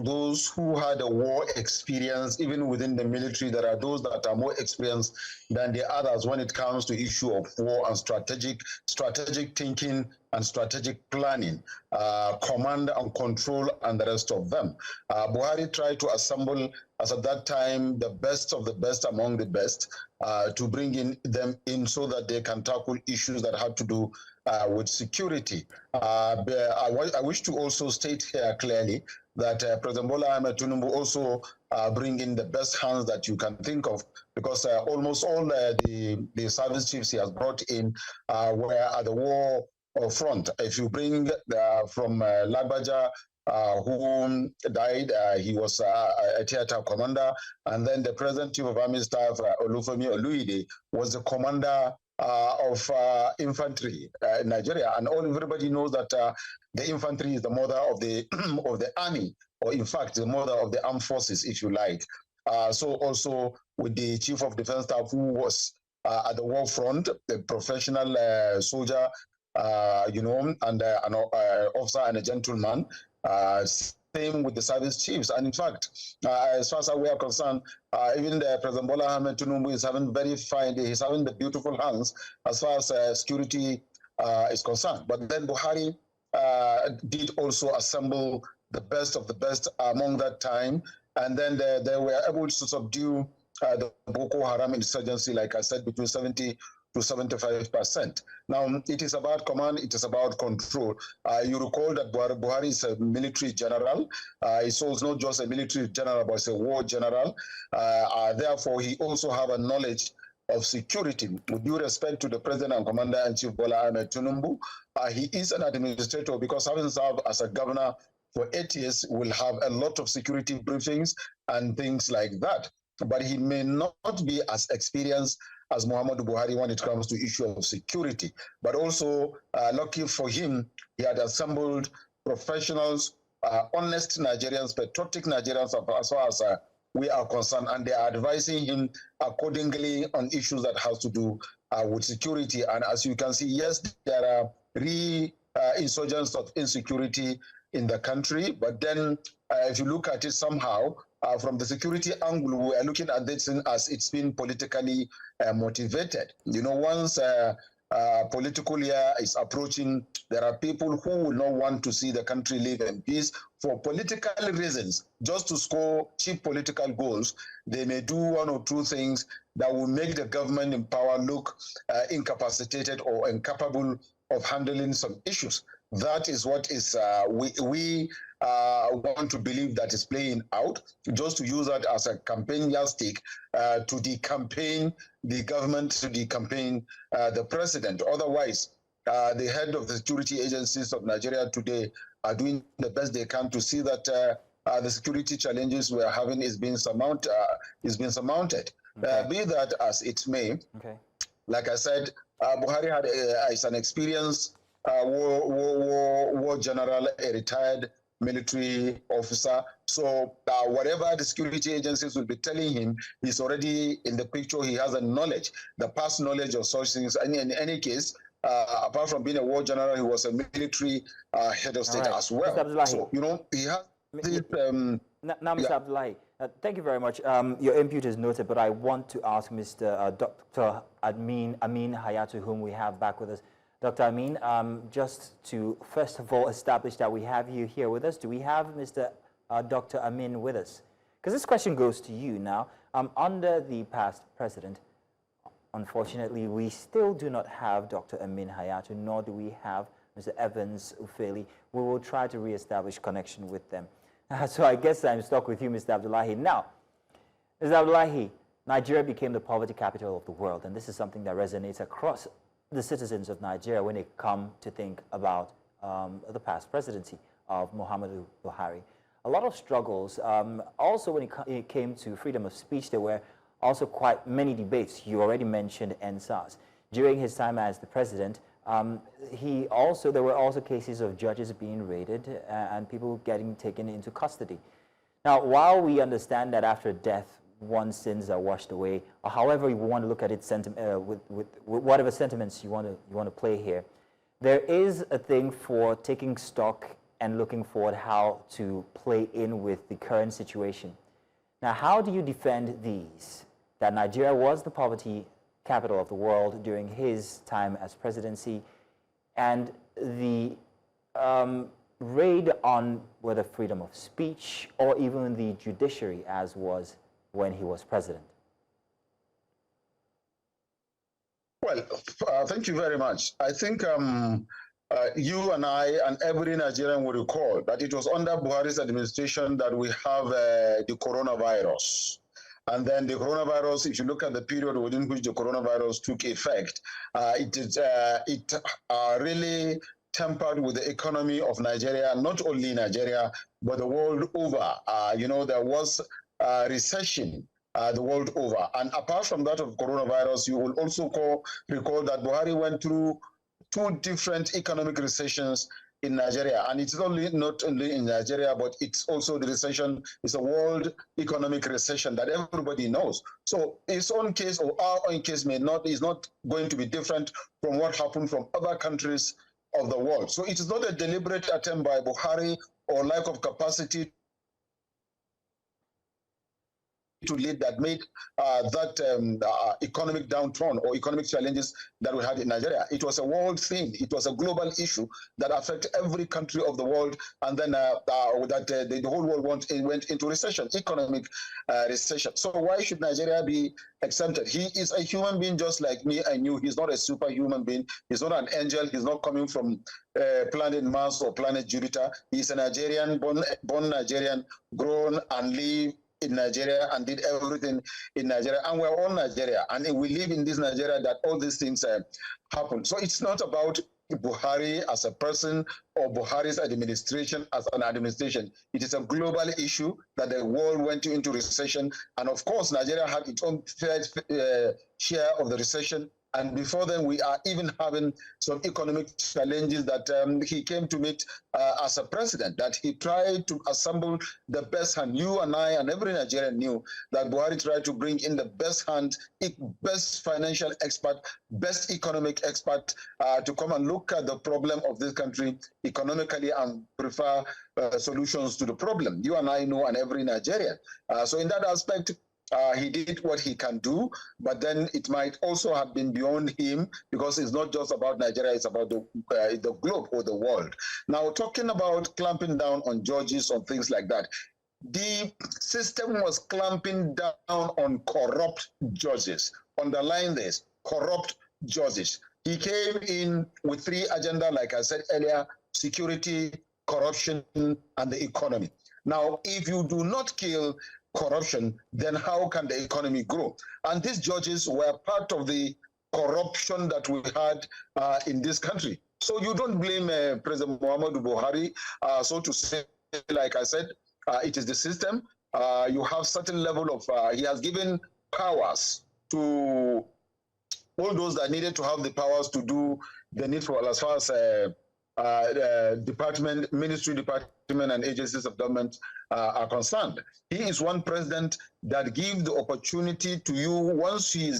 those who had a war experience. Even within the military, there are those that are more experienced than the others when it comes to issue of war and strategic thinking and strategic planning, command and control, and the rest of them. Buhari tried to assemble, as at that time, the best of the best among the best, to bring them in so that they can tackle issues that have to do with security. I wish to also state here clearly that President Bola Tinubu also bring in the best hands that you can think of, because almost all the service chiefs he has brought in were at the war front. If you bring from Lagbaja, who died, he was a theater commander, and then the present chief of army staff, Olufemi Oluide, was the commander of infantry in Nigeria, and everybody knows that the infantry is the mother of the of the army, or in fact the mother of the armed forces, if you like. So also with the chief of defense staff, who was at the war front, a professional soldier, and an officer and a gentleman, same with the service chiefs. And in fact, as far as we are concerned, even the President Bola Tinubu is having he's having the beautiful hands as far as security is concerned. But then Buhari did also assemble the best of the best among that time. And then they were able to subdue the Boko Haram insurgency, like I said, between 70 to 75%. Now, it is about command, it is about control. You recall that Buhari is a military general. He's also not just a military general, but he's a war general. Therefore, he also have a knowledge of security. With due respect to the President and Commander-in-Chief Bola Tinubu, he is an administrator because having served as a governor for 8 years, will have a lot of security briefings and things like that. But he may not be as experienced as Muhammadu Buhari when it comes to issue of security. But also, lucky for him, he had assembled professionals, honest Nigerians, patriotic Nigerians as far as we are concerned, and they are advising him accordingly on issues that has to do with security. And as you can see, yes, there are re-insurgents of insecurity in the country, but then if you look at it somehow, from the security angle, we are looking at this as it's been politically motivated. You know, once political year is approaching, there are people who will not want to see the country live in peace for political reasons. Just to score cheap political goals, they may do one or two things that will make the government in power look incapacitated or incapable of handling some issues. That is what is we want to believe that is playing out, just to use that as a campaign yardstick to decampaign the government, to decampaign the president. Otherwise, the head of the security agencies of Nigeria today are doing the best they can to see that the security challenges we are having is being surmounted. Okay. Be that as it may, okay. Like I said, Buhari is an experienced war general, a retired military officer. So whatever the security agencies will be telling him, he's already in the picture. He has a knowledge, the past knowledge of such things. And in any case, apart from being a war general, he was a military head of state as well. So, you know, he has this... Mr. Abdullahi, thank you very much. Your input is noted, but I want to ask Mr. Dr. Amin Hayatu, whom we have back with us. Dr. Amin, just to first of all establish that we have you here with us, do we have Mr. Dr. Amin with us? Because this question goes to you now. Under the past president, unfortunately, we still do not have Dr. Amin Hayatu, nor do we have Mr. Evans Ufeli. We will try to reestablish connection with them. So I guess I'm stuck with you, Mr. Abdullahi. Now, Mr. Abdullahi, Nigeria became the poverty capital of the world, and this is something that resonates across the citizens of Nigeria when they come to think about the past presidency of Muhammadu Buhari. A lot of struggles. Also, when it came to freedom of speech, there were also quite many debates. You already mentioned NSAS. During his time as the president, there were also cases of judges being raided and people getting taken into custody. Now, while we understand that after death, one's sins are washed away, or however you want to look at it, with whatever sentiments you want to play here, there is a thing for taking stock and looking forward how to play in with the current situation. Now, how do you defend these? That Nigeria was the poverty capital of the world during his time as presidency, and the raid on whether freedom of speech or even the judiciary as was when he was president? Well, thank you very much. I think you and I and every Nigerian will recall that it was under Buhari's administration that we have the coronavirus. And then the coronavirus, if you look at the period within which the coronavirus took effect, it really tempered with the economy of Nigeria, not only Nigeria, but the world over. You know, there was recession the world over. And apart from that of coronavirus, you will also recall that Buhari went through 2 different economic recessions in Nigeria. And it's not only in Nigeria, but it's also the recession. It's a world economic recession that everybody knows. So his own case or our own case is not going to be different from what happened from other countries of the world. So it is not a deliberate attempt by Buhari or lack of capacity to lead that made that economic downturn or economic challenges that we had in Nigeria. It was a world thing. It was a global issue that affected every country of the world, and then the whole world went into recession, economic recession. So why should Nigeria be exempted? He is a human being just like me and you. He's not a superhuman being. He's not an angel. He's not coming from planet Mars or planet Jupiter. He's a Nigerian, born Nigerian, grown and live in Nigeria and did everything in Nigeria, and we're all Nigeria, and we live in this Nigeria that all these things happen. So it's not about Buhari as a person or Buhari's administration as an administration. It is a global issue that the world went into recession, and of course Nigeria had its own fair share of the recession. And before then, we are even having some economic challenges that he came to meet as a president, that he tried to assemble the best hand. You and I and every Nigerian knew that Buhari tried to bring in the best hand, best financial expert, best economic expert to come and look at the problem of this country economically and prefer solutions to the problem. You and I know, and every Nigerian. So in that aspect, he did what he can do, but then it might also have been beyond him, because it's not just about Nigeria, it's about the globe or the world. Now, talking about clamping down on judges, on things like that, the system was clamping down on corrupt judges. Underline this, corrupt judges. He came in with 3 agendas, like I said earlier: security, corruption, and the economy. Now, if you do not kill corruption, then how can the economy grow? And these judges were part of the corruption that we had in this country. So you don't blame President Muhammadu Buhari, so to say. Like I said, it is the system. You have certain level of, he has given powers to all those that needed to have the powers to do the needful, as far as ministry department and agencies of government are concerned. He is one president that gives the opportunity to you. Once he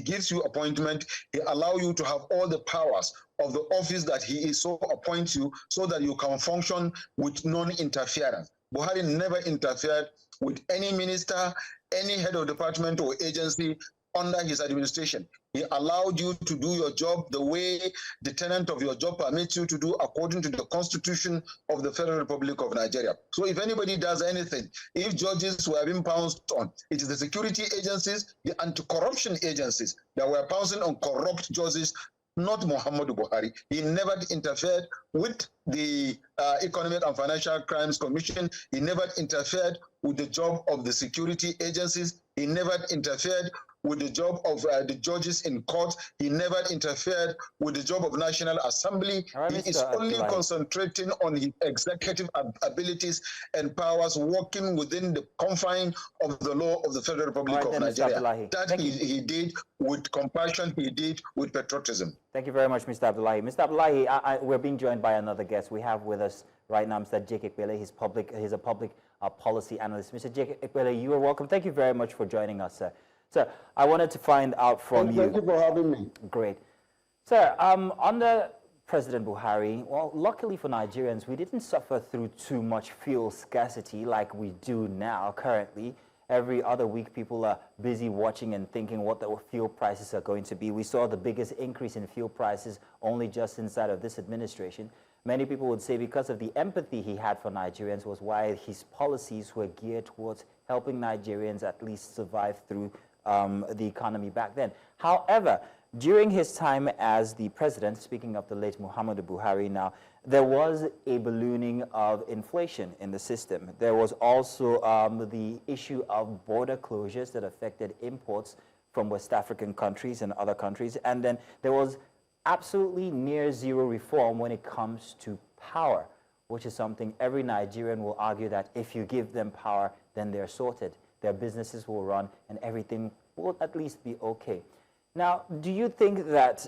gives you appointment, he allows you to have all the powers of the office that he is so appoints you, so that you can function with non-interference. Buhari never interfered with any minister, any head of department or agency under his administration. He allowed you to do your job the way the tenant of your job permits you to do, according to the Constitution of the Federal Republic of Nigeria. So if anybody does anything, if judges were being pounced on, it is the security agencies, the anti-corruption agencies that were pouncing on corrupt judges, not Muhammadu Buhari. He never interfered with the Economic and Financial Crimes Commission. He never interfered with the job of the security agencies. He never interfered with the job of the judges in court. He never interfered with the job of National Assembly. Right, he Mr. is only Abdullahi. concentrating on his executive abilities and powers, working within the confines of the law of the Federal Republic of Nigeria. That he did with compassion, he did with patriotism. Thank you very much, Mr. Abdullahi. Mr. Abdullahi, we're being joined by another guest. We have with us right now Mr. Jake Ekpele. He's a public policy analyst. Mr. Jake Ekpele, you are welcome. Thank you very much for joining us, sir. Sir, I wanted to find out from you. Thank you for having me. Great. Sir, under President Buhari, well, luckily for Nigerians, we didn't suffer through too much fuel scarcity like we do now currently. Every other week, people are busy watching and thinking what the fuel prices are going to be. We saw the biggest increase in fuel prices only just inside of this administration. Many people would say because of the empathy he had for Nigerians was why his policies were geared towards helping Nigerians at least survive through the economy back then. However, during his time as the president, speaking of the late Muhammadu Buhari now, there was a ballooning of inflation in the system. There was also the issue of border closures that affected imports from West African countries and other countries. And then there was absolutely near zero reform when it comes to power, which is something every Nigerian will argue that if you give them power, then they're sorted. Their businesses will run and everything will at least be okay. Now, do you think that,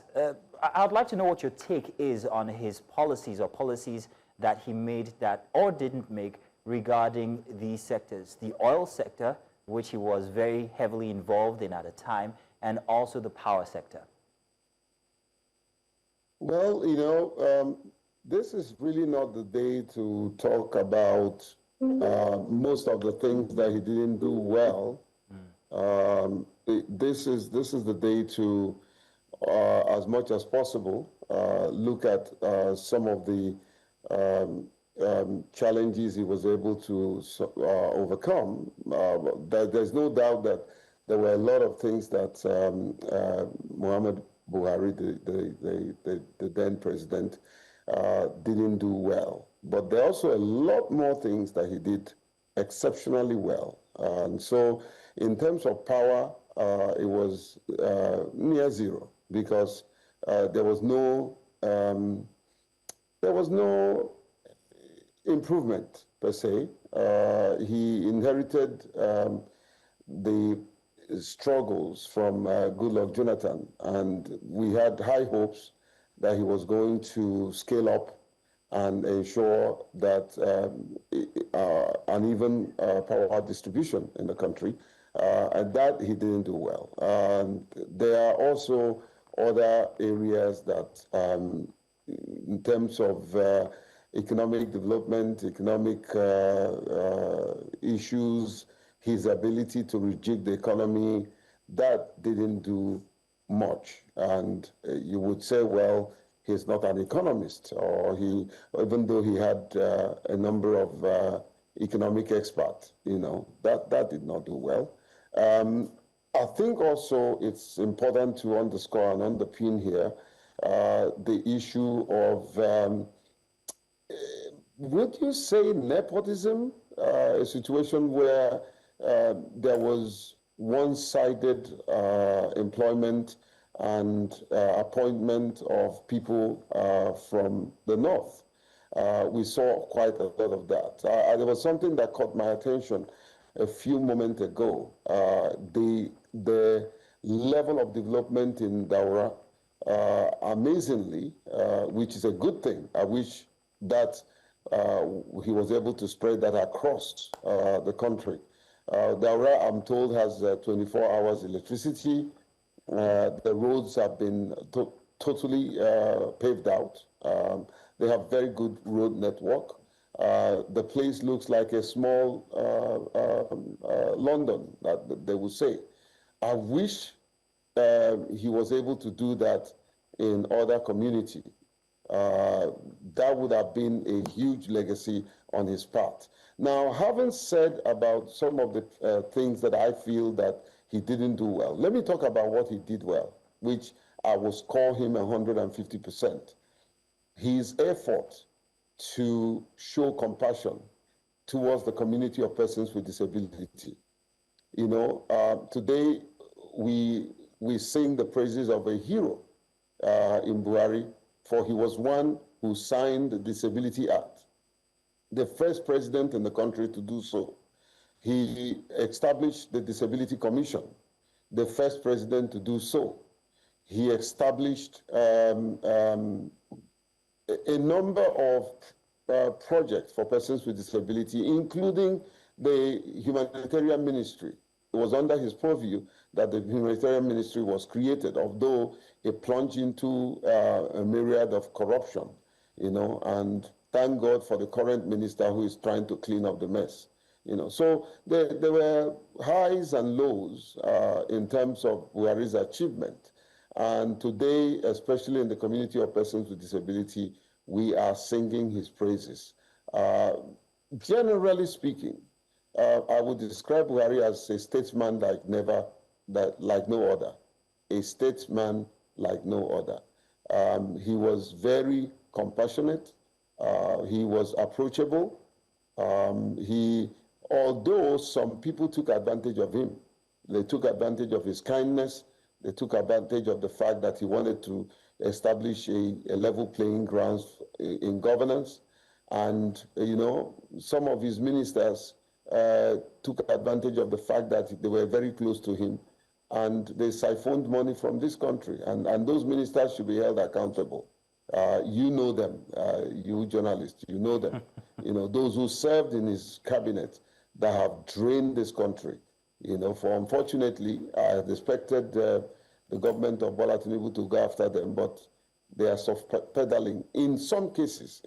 I'd like to know what your take is on his policies or policies that he made that or didn't make regarding these sectors, the oil sector, which he was very heavily involved in at the time, and also the power sector. Well, you know, this is really not the day to talk about most of the things that he didn't do well. This is the day to, as much as possible, look at some of the challenges he was able to overcome. There's no doubt that there were a lot of things that Muhammadu Buhari, the then president, didn't do well. But there are also a lot more things that he did exceptionally well. And so in terms of power, it was near zero, because there was no improvement per se. He inherited the struggles from Goodluck Jonathan, and we had high hopes that he was going to scale up and ensure that an even power distribution in the country, and that he didn't do well. And there are also other areas that, in terms of economic development, economic issues, his ability to rejig the economy, that didn't do much. And you would say, well, he's not an economist, or even though he had a number of economic experts, that did not do well. I think also it's important to underscore and underpin here the issue of, would you say, nepotism? A situation where there was one-sided employment and appointment of people from the north. We saw quite a lot of that. There was something that caught my attention a few moments ago. The level of development in Daura, amazingly, which is a good thing. I wish that he was able to spread that across the country. Daura, I'm told, has 24 hours electricity. The roads have been totally paved out. They have very good road network. The place looks like a small London, that they would say. I wish he was able to do that in other communities. That would have been a huge legacy on his part. Now, having said about some of the things that I feel that he didn't do well, let me talk about what he did well, which I will score him 150%. His effort to show compassion towards the community of persons with disability. Today we sing the praises of a hero in Buhari, for he was one who signed the Disability Act, the first president in the country to do so. He established the Disability Commission, the first president to do so. He established a number of projects for persons with disability, including the humanitarian ministry. It was under his purview that the humanitarian ministry was created, although it plunged into a myriad of corruption, and thank God for the current minister who is trying to clean up the mess. So there were highs and lows in terms of Buhari's achievement. And today, especially in the community of persons with disability, we are singing his praises. Generally speaking, I would describe Buhari as a statesman like no other. A statesman like no other. He was very compassionate. He was approachable. Although some people took advantage of him, they took advantage of his kindness. They took advantage of the fact that he wanted to establish a level playing grounds in governance. And, some of his ministers took advantage of the fact that they were very close to him, and they siphoned money from this country. And those ministers should be held accountable. You know them, you journalists, you know them. Those who served in his cabinet that have drained this country. For unfortunately, I had expected the government of Bola Tinubu to go after them, but they are soft pedaling. In some cases,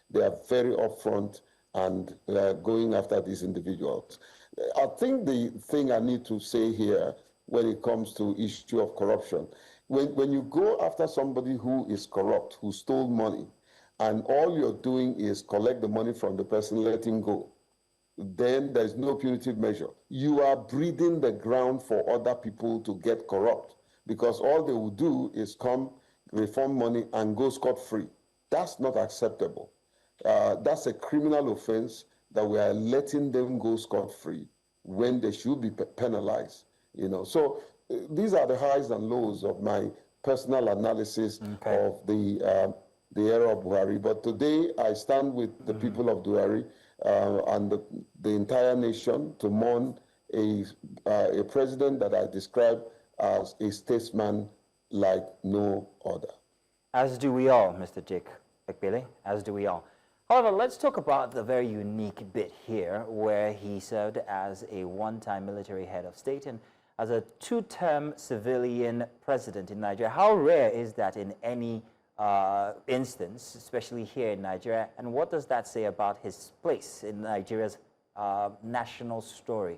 they are very upfront and going after these individuals. I think the thing I need to say here when it comes to issue of corruption, when you go after somebody who is corrupt, who stole money, and all you're doing is collect the money from the person, let him go, then there's no punitive measure. You are breeding the ground for other people to get corrupt, because all they will do is come, reform money, and go scot-free. That's not acceptable. That's a criminal offense that we are letting them go scot-free when they should be penalized. So these are the highs and lows of my personal analysis of the era of Buhari. But today I stand with the people of Buhari and the entire nation to mourn a president that I describe as a statesman like no other. As do we all, Mr. Jake Ekpele, as do we all. However, let's talk about the very unique bit here where he served as a one-time military head of state and as a two-term civilian president in Nigeria. How rare is that in any instance, especially here in Nigeria, and what does that say about his place in Nigeria's national story?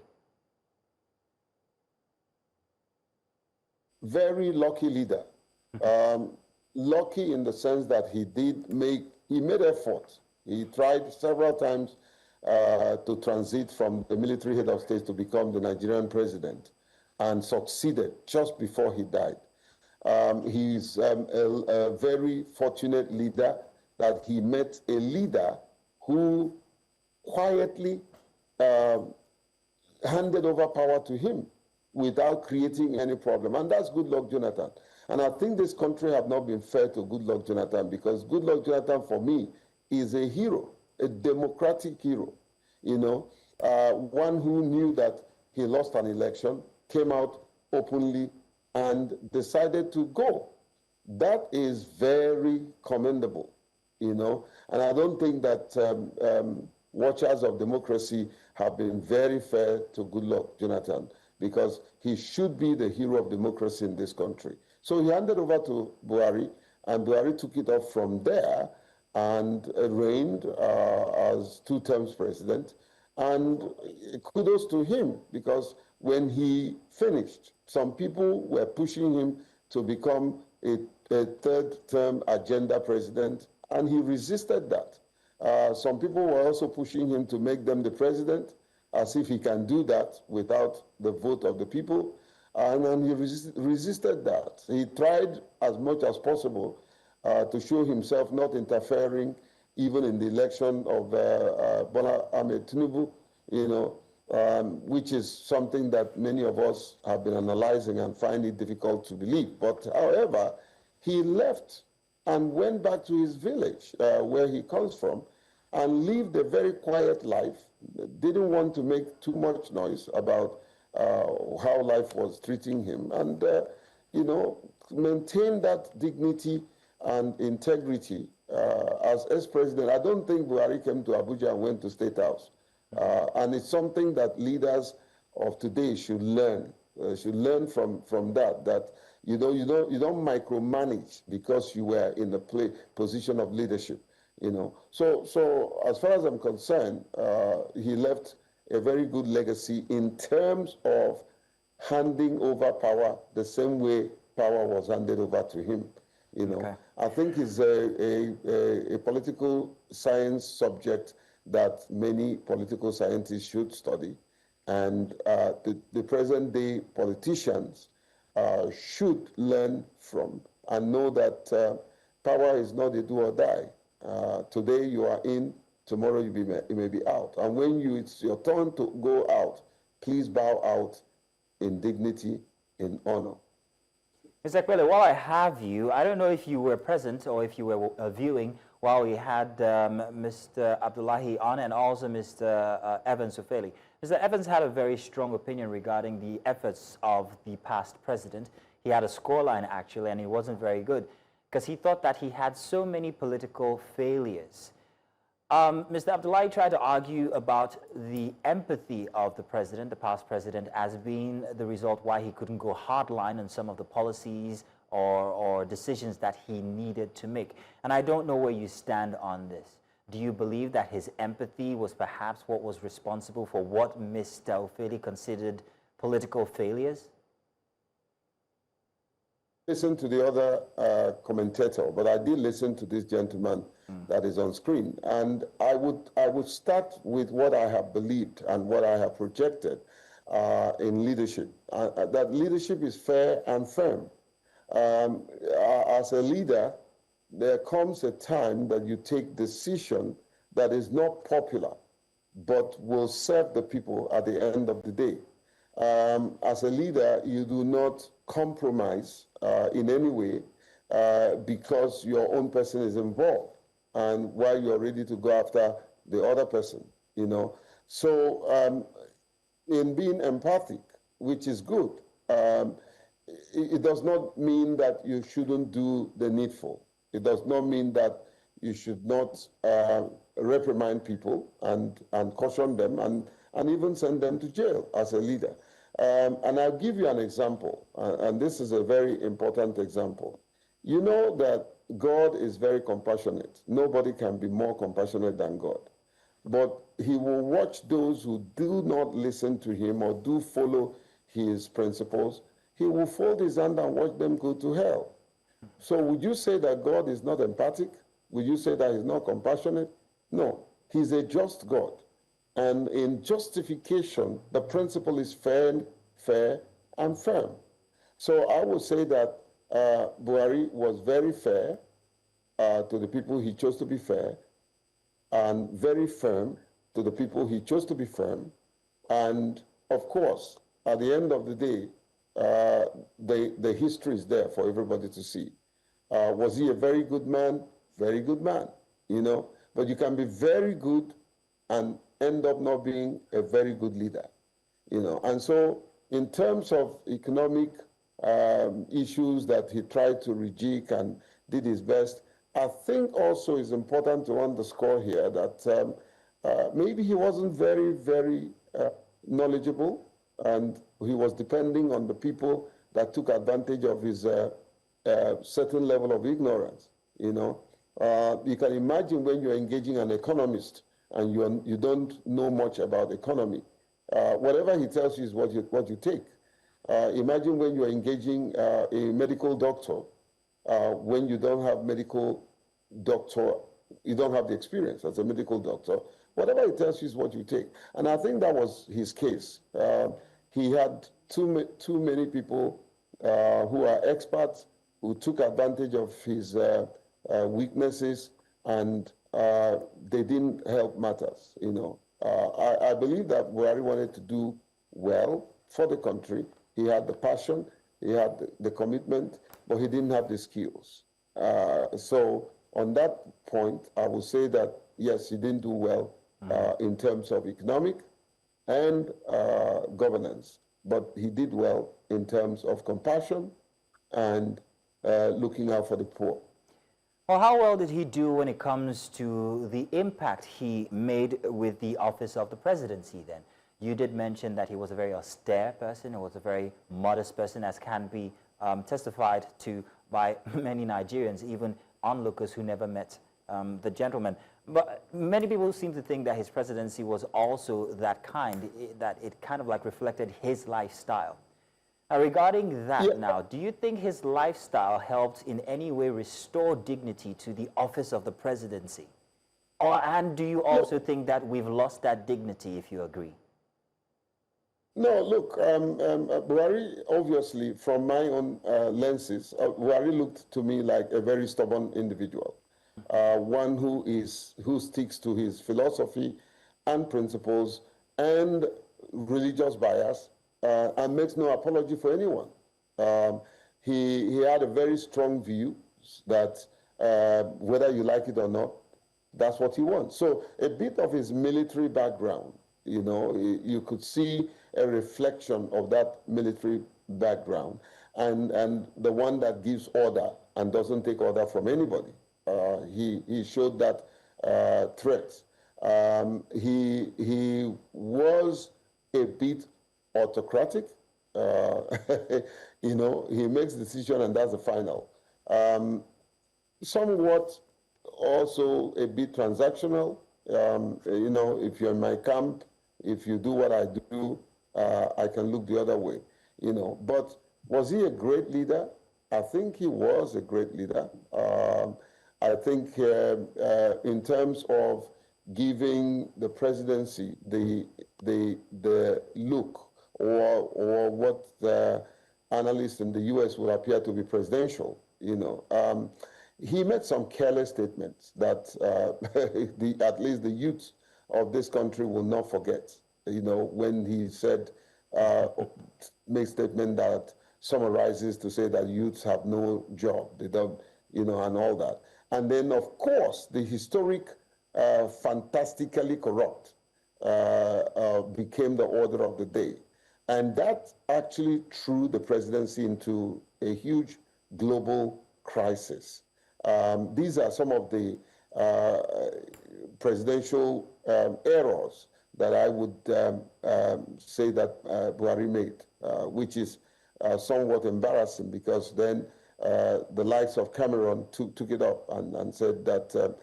Very lucky leader. Lucky in the sense that he made effort. He tried several times to transit from the military head of state to become the Nigerian president, and succeeded just before he died. He's a very fortunate leader that he met a leader who quietly handed over power to him without creating any problem. And that's Goodluck Jonathan. And I think this country have not been fair to Goodluck Jonathan, because Goodluck Jonathan, for me, is a hero, a democratic hero. One who knew that he lost an election, came out openly and decided to go. That is very commendable, And I don't think that watchers of democracy have been very fair to Goodluck Jonathan, because he should be the hero of democracy in this country. So he handed over to Buhari, and Buhari took it off from there and reigned as two terms president. And kudos to him, because when he finished, some people were pushing him to become a third-term agenda president, and he resisted that. Some people were also pushing him to make them the president, as if he can do that without the vote of the people, and then he resisted that. He tried as much as possible to show himself not interfering even in the election of Bola Tinubu, which is something that many of us have been analyzing and find it difficult to believe. But however, he left and went back to his village where he comes from and lived a very quiet life, didn't want to make too much noise about how life was treating him, and maintained that dignity and integrity as ex-president. I don't think Buhari came to Abuja and went to State House. And it's something that leaders of today should learn from that you don't micromanage because you were in the position of leadership. So as far as I'm concerned, he left a very good legacy in terms of handing over power the same way power was handed over to him. Okay. I think it's a political science subject that many political scientists should study, and the present day politicians should learn from and know that power is not a do or die. Today you are in, tomorrow you may be out. And when it's your turn to go out, please bow out in dignity, in honor. Mr. Ekpele, while I have you, I don't know if you were present or if you were viewing while we had Mr. Abdullahi on and also Mr. Evans Ofeli. Mr. Evans had a very strong opinion regarding the efforts of the past president. He had a scoreline, actually, and it wasn't very good because he thought that he had so many political failures. Mr. Abdullahi tried to argue about the empathy of the president, the past president, as being the result why he couldn't go hardline on some of the policies or decisions that he needed to make. And I don't know where you stand on this. Do you believe that his empathy was perhaps what was responsible for what Mr. Ofeli considered political failures? Listen to the other commentator, but I did listen to this gentleman that is on screen, and I would start with what I have believed and what I have projected in leadership. That leadership is fair and firm. As a leader, there comes a time that you take decision that is not popular, but will serve the people at the end of the day. As a leader, you do not compromise in any way because your own person is involved and while you're ready to go after the other person, you know. So in being empathic, which is good, it does not mean that you shouldn't do the needful. It does not mean that you should not reprimand people and caution them and even send them to jail as a leader. And I'll give you an example, and this is a very important example. You know that God is very compassionate. Nobody can be more compassionate than God. But he will watch those who do not listen to him or do follow his principles. He will fold his hand and watch them go to hell. So would you say that God is not empathic? Would you say that he's not compassionate? No, he's a just God. And in justification, the principle is fair, and firm. So I would say that Buhari was very fair to the people he chose to be fair, and very firm to the people he chose to be firm. And of course, at the end of the day, the history is there for everybody to see. Was he a very good man? Very good man, you know. But you can be very good and end up not being a very good leader, you know. And so in terms of economic issues that he tried to rejig and did his best, I think also it's important to underscore here that maybe he wasn't very, very knowledgeable, and he was depending on the people that took advantage of his certain level of ignorance, you know. You can imagine when you're engaging an economist and you don't know much about economy, whatever he tells you is what you take. Imagine when you're engaging a medical doctor, when you don't have you don't have the experience as a medical doctor, whatever he tells you is what you take. And I think that was his case. He had too many people who are experts who took advantage of his weaknesses, and they didn't help matters, you know. I believe that Buhari wanted to do well for the country. He had the passion, he had the commitment, but he didn't have the skills. So on that point, I would say that, yes, he didn't do well in terms of economic and governance, but he did well in terms of compassion and looking out for the poor. Well, how well did he do when it comes to the impact he made with the office of the presidency then? You did mention that he was a very austere person, he was a very modest person, as can be testified to by many Nigerians, even onlookers who never met the gentleman. But many people seem to think that his presidency was also that kind, that it kind of like reflected his lifestyle. Now, regarding that now, do you think his lifestyle helped in any way restore dignity to the office of the presidency? And do you also think that we've lost that dignity, if you agree? No, look, Buhari, obviously, from my own lenses, Buhari looked to me like a very stubborn individual, one who sticks to his philosophy and principles and religious bias, and makes no apology for anyone. He had a very strong view that whether you like it or not, that's what he wants. So a bit of his military background, you know, you could see a reflection of that military background, and the one that gives order and doesn't take order from anybody. He showed that threat. He was a bit autocratic, you know, he makes the decision and that's the final. Somewhat also a bit transactional. You know, if you're in my camp, if you do what I do, I can look the other way, you know. But was he a great leader? I think he was a great leader. I think in terms of giving the presidency the look or what the analysts in the U.S. would appear to be presidential, you know, he made some careless statements that at least the youth of this country will not forget. You know, when he said, made statement that summarizes to say that youths have no job, they don't, you know, and all that. And then, of course, the historic, fantastically corrupt became the order of the day. And that actually threw the presidency into a huge global crisis. These are some of the presidential errors that I would say that Buhari made, which is somewhat embarrassing, because then the likes of Cameron took it up and said that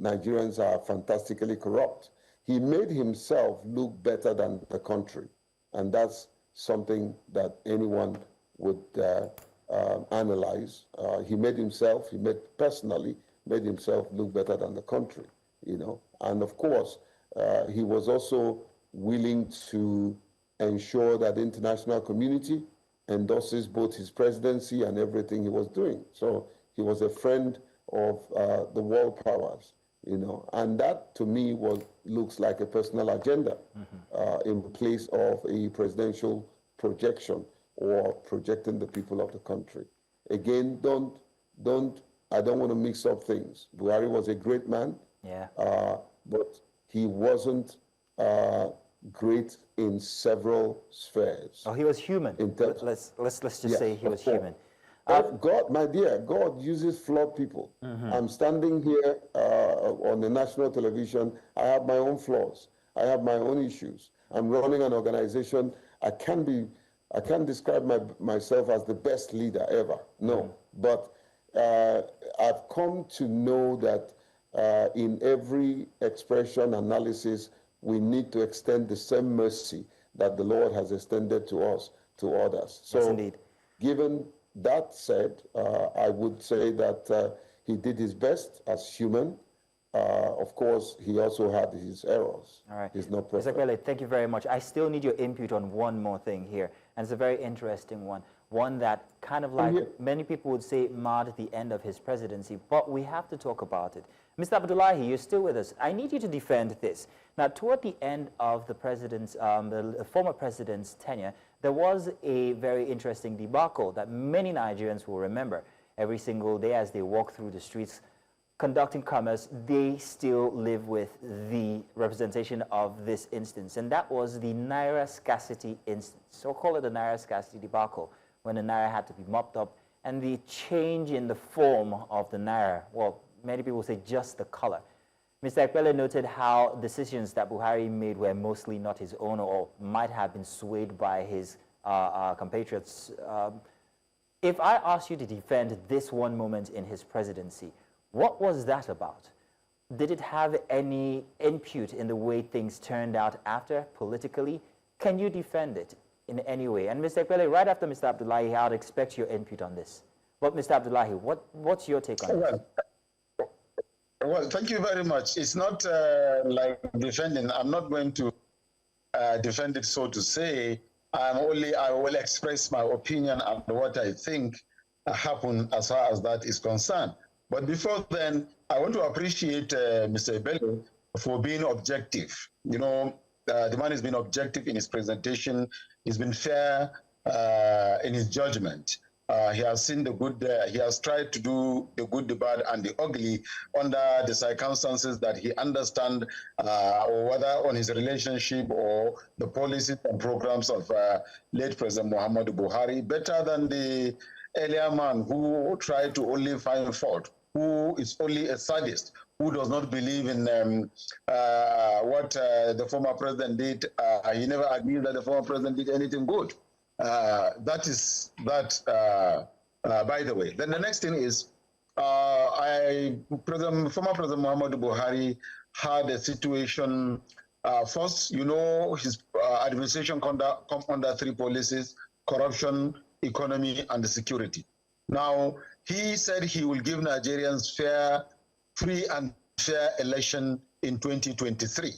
Nigerians are fantastically corrupt. He made himself look better than the country, and that's something that anyone would analyze. He personally made himself look better than the country, you know. And of course, he was also willing to ensure that the international community endorses both his presidency and everything he was doing. So he was a friend of the world powers, you know. And that, to me, looks like a personal agenda in place of a presidential projection or projecting the people of the country. Again, I don't want to mix up things. Buhari was a great man, but he wasn't great in several spheres. Oh, he was human. Let's just say he was human. God, my dear, God uses flawed people. I'm standing here on the national television. I have my own flaws. I have my own issues. I'm running an organization. I can't describe myself as the best leader ever. No, but I've come to know that in every expression, analysis, we need to extend the same mercy that the Lord has extended to us, to others. So, yes, indeed. Given that said, I would say that he did his best as human. Of course, he also had his errors. All right. He's not perfect. Mr. Agbele, thank you very much. I still need your input on one more thing here, and it's a very interesting one. One that kind of like many people would say marred the end of his presidency, but we have to talk about it. Mr. Abdullahi, you're still with us. I need you to defend this. Now, toward the end of the president's, the former president's tenure, there was a very interesting debacle that many Nigerians will remember. Every single day as they walk through the streets conducting commerce, they still live with the representation of this instance, and that was the Naira scarcity instance. So call it the Naira scarcity debacle, when the Naira had to be mopped up, and the change in the form of the Naira, well, many people say just the color. Mr. Agbele noted how decisions that Buhari made were mostly not his own, or might have been swayed by his compatriots. If I ask you to defend this one moment in his presidency, what was that about? Did it have any input in the way things turned out after, politically? Can you defend it in any way? And Mr. Agbele, right after Mr. Abdullahi, I'd expect your input on this. But Mr. Abdullahi, what's your take on this? Well, thank you very much. It's not like defending. I'm not going to defend it, so to say. I will express my opinion and what I think happened as far as that is concerned. But before then, I want to appreciate Mr. Agbele for being objective. You know, the man has been objective in his presentation. He's been fair in his judgment. He has seen the good, he has tried to do the good, the bad, and the ugly under the circumstances that he understands, or whether on his relationship or the policies and programs of late President Muhammadu Buhari, better than the earlier man who tried to only find fault, who is only a sadist, who does not believe in what the former president did. He never agreed that the former president did anything good. That is that, by the way. Then the next thing is, former President Muhammadu Buhari had a situation. First, you know, his administration come under three policies: corruption, economy, and security. Now, he said he will give Nigerians fair, free and fair election in 2023.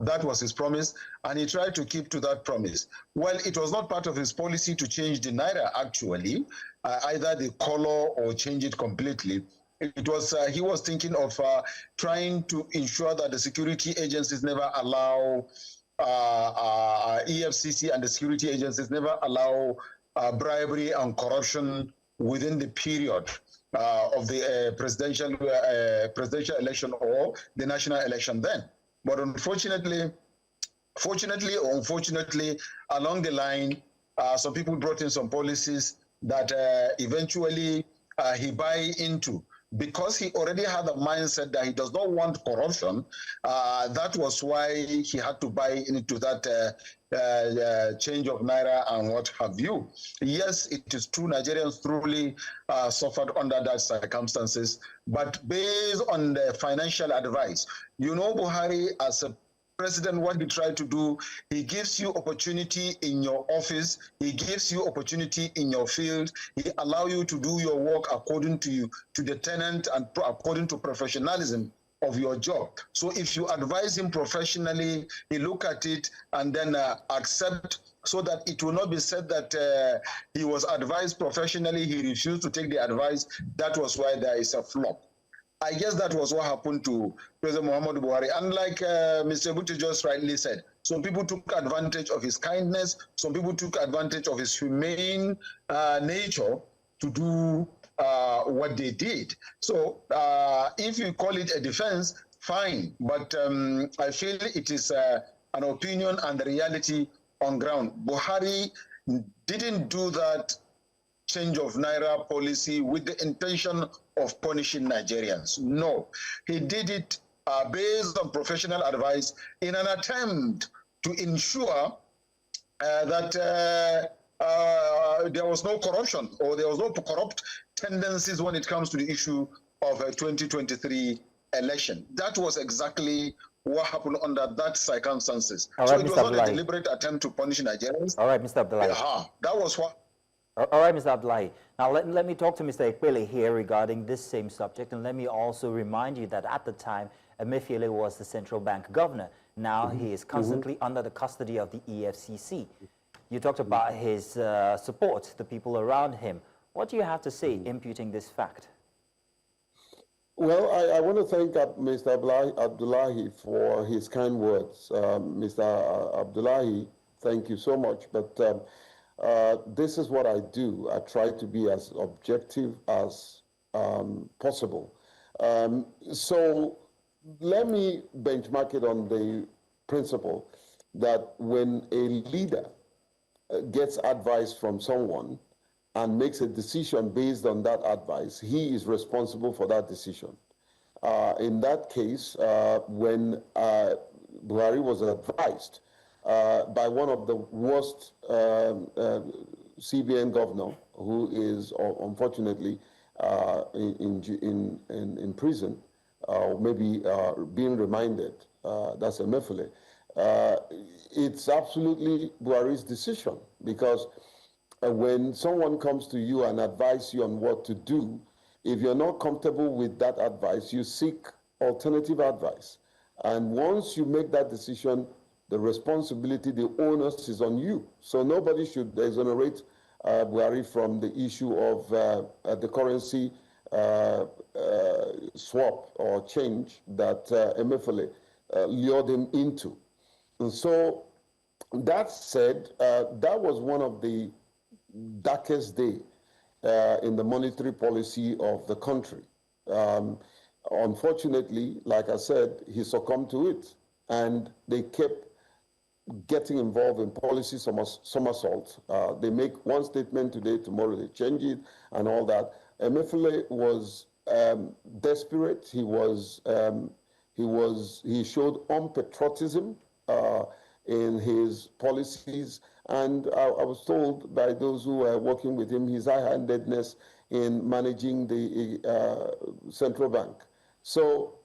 That was his promise, and he tried to keep to that promise. Well, it was not part of his policy to change the naira, actually, either the color or change it completely. It was he was thinking of trying to ensure that the security agencies never allow EFCC and the security agencies never allow bribery and corruption within the period of the presidential election or the national election then. But unfortunately, fortunately or unfortunately, along the line, some people brought in some policies that eventually he buy into. Because he already had a mindset that he does not want corruption, that was why he had to buy into that change of naira and what have you. Yes, it is true, Nigerians truly suffered under that circumstances, but based on the financial advice, you know, Buhari as a president, what he tried to do, he gives you opportunity in your office, he gives you opportunity in your field, he allow you to do your work according to the tenant and according to professionalism of your job. So if you advise him professionally, he look at it and then accept, so that it will not be said that he was advised professionally, he refused to take the advice. That was why there is a flop. I guess that was what happened to President Muhammadu Buhari. And like Mr. Buti just rightly said, some people took advantage of his kindness, some people took advantage of his humane nature to do what they did. So if you call it a defense, fine. But I feel it is an opinion and the reality on ground. Buhari didn't do that change of naira policy with the intention of punishing Nigerians. No, he did it based on professional advice in an attempt to ensure that there was no corruption or there was no corrupt tendencies when it comes to the issue of a 2023 election. That was exactly what happened under that circumstances. All right, so it Mr. was Abdullahi. not a deliberate attempt to punish Nigerians. All right, Mr. Abdullahi. That was what. All right, Mr. Abdullahi. Now, let me talk to Mr. Ekwele here regarding this same subject, and let me also remind you that at the time, Emefiele was the central bank governor. Now he is constantly under the custody of the EFCC. You talked about his support, the people around him. What do you have to say imputing this fact? Well, I want to thank Mr. Abdullahi for his kind words. Mr. Abdullahi, thank you so much. But this is what I do. I try to be as objective as possible. So let me benchmark it on the principle that when a leader gets advice from someone and makes a decision based on that advice, he is responsible for that decision. In that case, when Buhari was advised by one of the worst CBN governor, who is unfortunately in prison, maybe being reminded, that's Emefiele. It's absolutely Buhari's decision, because when someone comes to you and advises you on what to do, if you're not comfortable with that advice, you seek alternative advice. And once you make that decision, the responsibility, the onus is on you. So nobody should exonerate Buhari from the issue of the currency swap or change that Emefiele lured him into. And so that said, that was one of the darkest days in the monetary policy of the country. Unfortunately, like I said, he succumbed to it, and they kept getting involved in policy somersault. They make one statement today, tomorrow they change it, and all that. Emefiele was desperate. He showed unpatriotism in his policies, and I was told by those who were working with him his high-handedness in managing the central bank. So